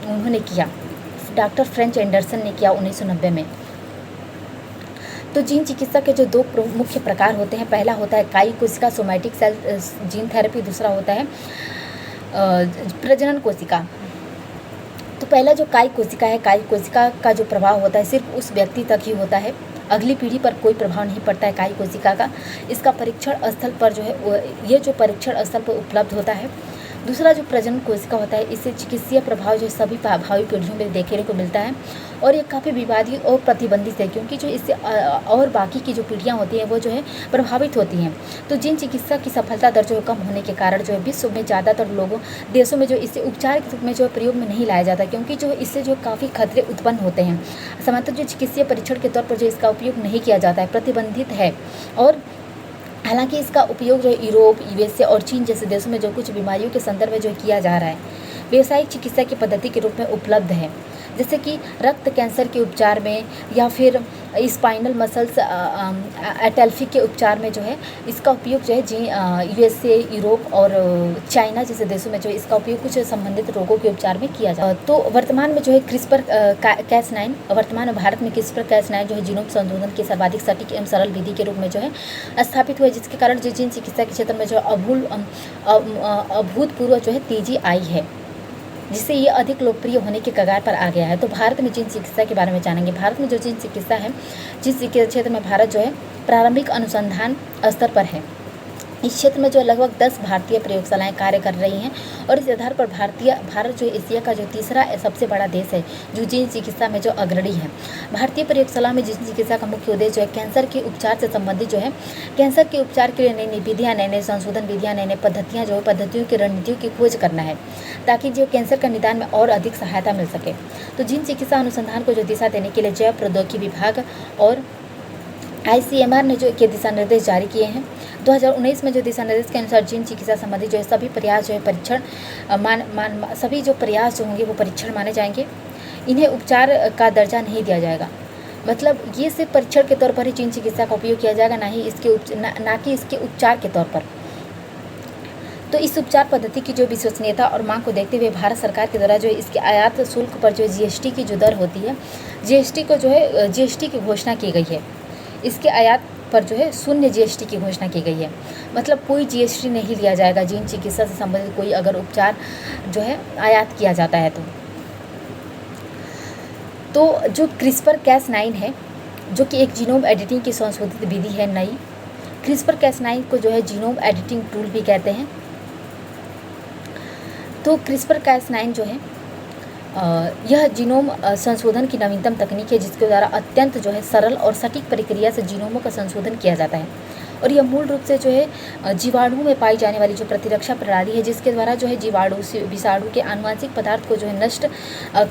उन्होंने किया, डॉक्टर फ्रेंच एंडरसन ने किया 1990 में। तो जीन चिकित्सा के जो 2 मुख्य प्रकार होते हैं, पहला होता है काई कोशिका सोमैटिक सेल जीन थेरेपी, दूसरा होता है प्रजनन कोशिका। तो पहला जो काई कोशिका है, काई कोशिका का जो प्रभाव होता है सिर्फ उस व्यक्ति तक ही होता है, अगली पीढ़ी पर कोई प्रभाव नहीं पड़ता है काई कोशिका का। इसका परीक्षण स्थल पर जो है ये जो परीक्षण स्थल पर उपलब्ध होता है। दूसरा जो प्रजनन कोशिका होता है, इससे चिकित्सीय प्रभाव जो सभी भावी पीढ़ियों में देखने को मिलता है और ये काफ़ी विवादित और प्रतिबंधित है, क्योंकि जो इससे और बाकी की जो पीढ़ियाँ होती हैं वो जो है प्रभावित होती हैं। तो जीन चिकित्सा की सफलता दर जो कम होने के कारण जो है विश्व में ज़्यादातर देशों में जो इसे उपचार के रूप में जो प्रयोग में नहीं लाया जाता, क्योंकि जो इससे जो काफ़ी खतरे उत्पन्न होते हैं। सामान्यतः जो चिकित्सीय परीक्षण के तौर पर जो इसका उपयोग नहीं किया जाता है, प्रतिबंधित है। और हालांकि इसका उपयोग जो यूरोप, USA और चीन जैसे देशों में जो कुछ बीमारियों के संदर्भ में जो किया जा रहा है, व्यावसायिक चिकित्सा की पद्धति के रूप में उपलब्ध है, जैसे कि रक्त कैंसर के उपचार में या फिर स्पाइनल मसल्स एटल्फी के उपचार में जो है इसका उपयोग जो है USA, यूरोप और चाइना जैसे देशों में जो इसका उपयोग कुछ संबंधित रोगों के उपचार में किया जाता है। तो वर्तमान में जो है वर्तमान में भारत में CRISPR-Cas9 जो है जीनोम संशोधन की सर्वाधिक सटीक एवं सरल विधि के रूप में जो है स्थापित हुआ, जिसके कारण जो जीन चिकित्सा के क्षेत्र में जो अभूतपूर्व जो है तेजी आई है, जिससे ये अधिक लोकप्रिय होने के कगार पर आ गया है। तो भारत में जीन चिकित्सा के बारे में जानेंगे। भारत में जो जीन चिकित्सा है, जिस क्षेत्र में भारत जो है प्रारंभिक अनुसंधान स्तर पर है, इस क्षेत्र में जो लगभग 10 भारतीय प्रयोगशालाएं कार्य कर रही हैं और इस आधार पर भारत जो एशिया का जो तीसरा सबसे बड़ा देश है जो जीन चिकित्सा में जो अग्रणी है। भारतीय प्रयोगशाला में जीन चिकित्सा का मुख्य उद्देश्य जो है कैंसर के उपचार से संबंधित जो है कैंसर के उपचार के लिए नई नई विधियाँ, नए नए संशोधन विधियाँ, नए नए पद्धतियाँ जो है पद्धतियों की रणनीतियों की खोज करना है, ताकि जो कैंसर का निदान में और अधिक सहायता मिल सके। तो जीन चिकित्सा अनुसंधान को जो दिशा देने के लिए जैव प्रौद्योगिकी विभाग और ICMR ने जो के दिशा निर्देश जारी किए हैं। 2019 में जो दिशा निर्देश के अनुसार जीन चिकित्सा संबंधी जो है सभी प्रयास जो है परीक्षण सभी जो प्रयास जो होंगे वो परीक्षण माने जाएंगे। इन्हें उपचार का दर्जा नहीं दिया जाएगा। मतलब ये सिर्फ परीक्षण के तौर पर ही जीन चिकित्सा का उपयोग किया जाएगा, ना कि इसके उपचार के तौर पर। तो इस उपचार पद्धति की जो विश्वसनीयता और मांग को देखते हुए भारत सरकार के द्वारा जो है इसके आयात शुल्क पर जो GST की जो दर होती है, GST की घोषणा की गई है। इसके आयात पर जो है 0 GST की घोषणा की गई है। मतलब कोई GST नहीं लिया जाएगा जीन चिकित्सा से संबंधित कोई अगर उपचार जो है आयात किया जाता है तो जो CRISPR-Cas9 है, जो कि एक जीनोम एडिटिंग की संशोधित विधि है नई, क्रिस्पर Cas9 को जो है जीनोम एडिटिंग टूल भी कहते हैं। तो क्रिस्पर Cas9 जो है यह जीनोम संशोधन की नवीनतम तकनीक है, जिसके द्वारा अत्यंत जो है सरल और सटीक प्रक्रिया से जीनोमों का संशोधन किया जाता है। और यह मूल रूप से जो है जीवाणु में पाई जाने वाली जो प्रतिरक्षा प्रणाली है, जिसके द्वारा जो है जीवाणु विषाणु के आनुवंशिक पदार्थ को जो है नष्ट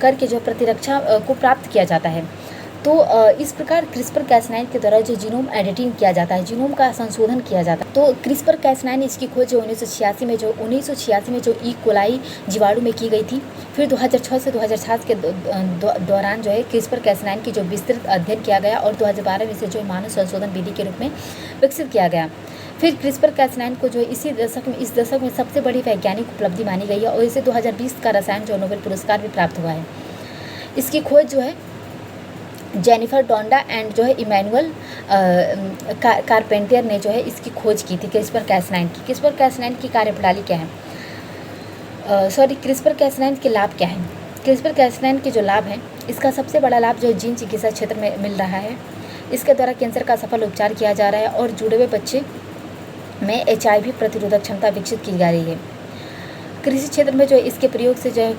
करके जो प्रतिरक्षा को प्राप्त किया जाता है। तो इस प्रकार क्रिस्पर Cas9 के द्वारा जो जीनोम एडिटिंग किया जाता है, जीनोम का संशोधन किया जाता है। तो क्रिस्पर Cas9 इसकी खोज जो 1986 में जो ई कोलाई जीवाणु में की गई थी। फिर 2006 से 2007 के दौरान जो है क्रिस्पर Cas9 की जो विस्तृत अध्ययन किया गया और 2012 में से जो मानव संशोधन विधि के रूप में विकसित किया गया। फिर क्रिस्पर Cas9 को जो है इस दशक में सबसे बड़ी वैज्ञानिक उपलब्धि मानी गई है और इसे 2020 का रसायन जो नोबेल पुरस्कार भी प्राप्त हुआ है। इसकी खोज जो है जेनिफर डोंडा एंड जो है इमैनुअल कारपेंटर ने जो है इसकी खोज की थी क्रिस्पर Cas9 की। क्रिस्पर Cas9 की कार्यप्रणाली क्या है, क्रिस्पर Cas9 के लाभ क्या हैं। क्रिस्पर Cas9 के जो लाभ हैं, इसका सबसे बड़ा लाभ जो जीन चिकित्सा क्षेत्र में मिल रहा है। इसके द्वारा कैंसर का सफल उपचार किया जा रहा है और जुड़े हुए बच्चे में HIV प्रतिरोधक क्षमता विकसित की जा रही है। कृषि क्षेत्र में जो इसके प्रयोग से जो है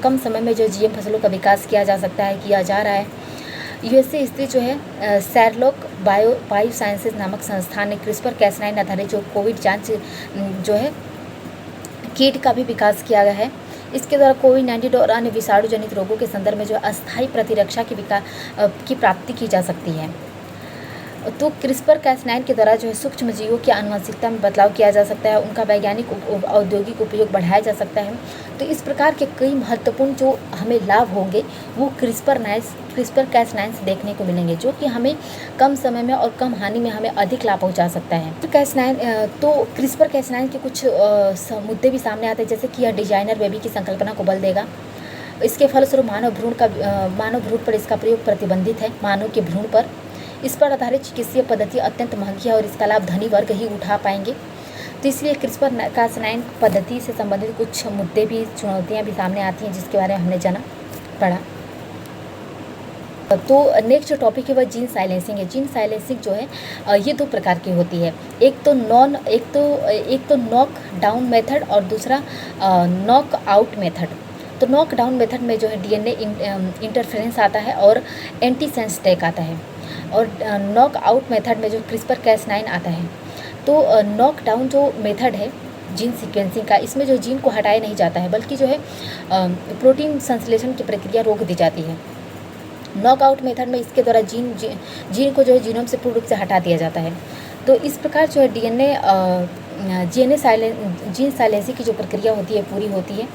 कम समय में जो GM फसलों का विकास किया जा रहा है। USA स्थित जो है सैरलॉक बायोसाइंसेज नामक संस्थान ने क्रिस्पर Cas9 आधारित जो कोविड जांच जो है किट का भी विकास किया गया है। इसके द्वारा कोविड-19 और अन्य विषाणु जनित रोगों के संदर्भ में जो अस्थायी प्रतिरक्षा की प्राप्ति की जा सकती है। तो क्रिस्पर Cas9 के द्वारा जो है सूक्ष्म जीवों की आनुवंशिकता में बदलाव किया जा सकता है, उनका वैज्ञानिक औद्योगिक उपयोग बढ़ाया जा सकता है। तो इस प्रकार के कई महत्वपूर्ण जो हमें लाभ होंगे वो क्रिस्पर Cas9 से देखने को मिलेंगे, जो कि हमें कम समय में और कम हानि में हमें अधिक लाभ पहुंचा सकता है। तो क्रिस्पर Cas9 के कुछ मुद्दे भी सामने आते हैं, जैसे कि यह डिजाइनर बेबी की संकल्पना को बल देगा। इसके फलस्वरूप मानव भ्रूण पर इसका प्रयोग प्रतिबंधित है। मानव के भ्रूण पर इस पर आधारित चिकित्सीय पद्धति अत्यंत महंगी है और इसका लाभ धनी वर्ग ही उठा पाएंगे। तो इसलिए क्रिस्पर Cas9 पद्धति से संबंधित कुछ मुद्दे भी, चुनौतियां भी सामने आती हैं, जिसके बारे में हमने जाना पड़ा। तो नेक्स्ट टॉपिक है वह जीन साइलेंसिंग है। जीन साइलेंसिंग जो है ये दो प्रकार की होती है। एक तो नॉक डाउन मेथड और दूसरा नॉक आउट मेथड। तो नॉक डाउन मेथड में जो है DNA इंटरफेरेंस आता है और एंटीसेंस टैग आता है, और नॉक आउट मेथड में जो क्रिस्पर Cas9 आता है। तो नॉक डाउन जो मेथड है जीन सीक्वेंसिंग का, इसमें जो जीन को हटाया नहीं जाता है, बल्कि जो है प्रोटीन संश्लेषण की प्रक्रिया रोक दी जाती है। नॉकआउट मेथड में इसके द्वारा जीन को जो है जीनोम से पूर्ण रूप से हटा दिया जाता है। तो इस प्रकार जो है जीन साइलेंसिंग की जो प्रक्रिया होती है पूरी होती है।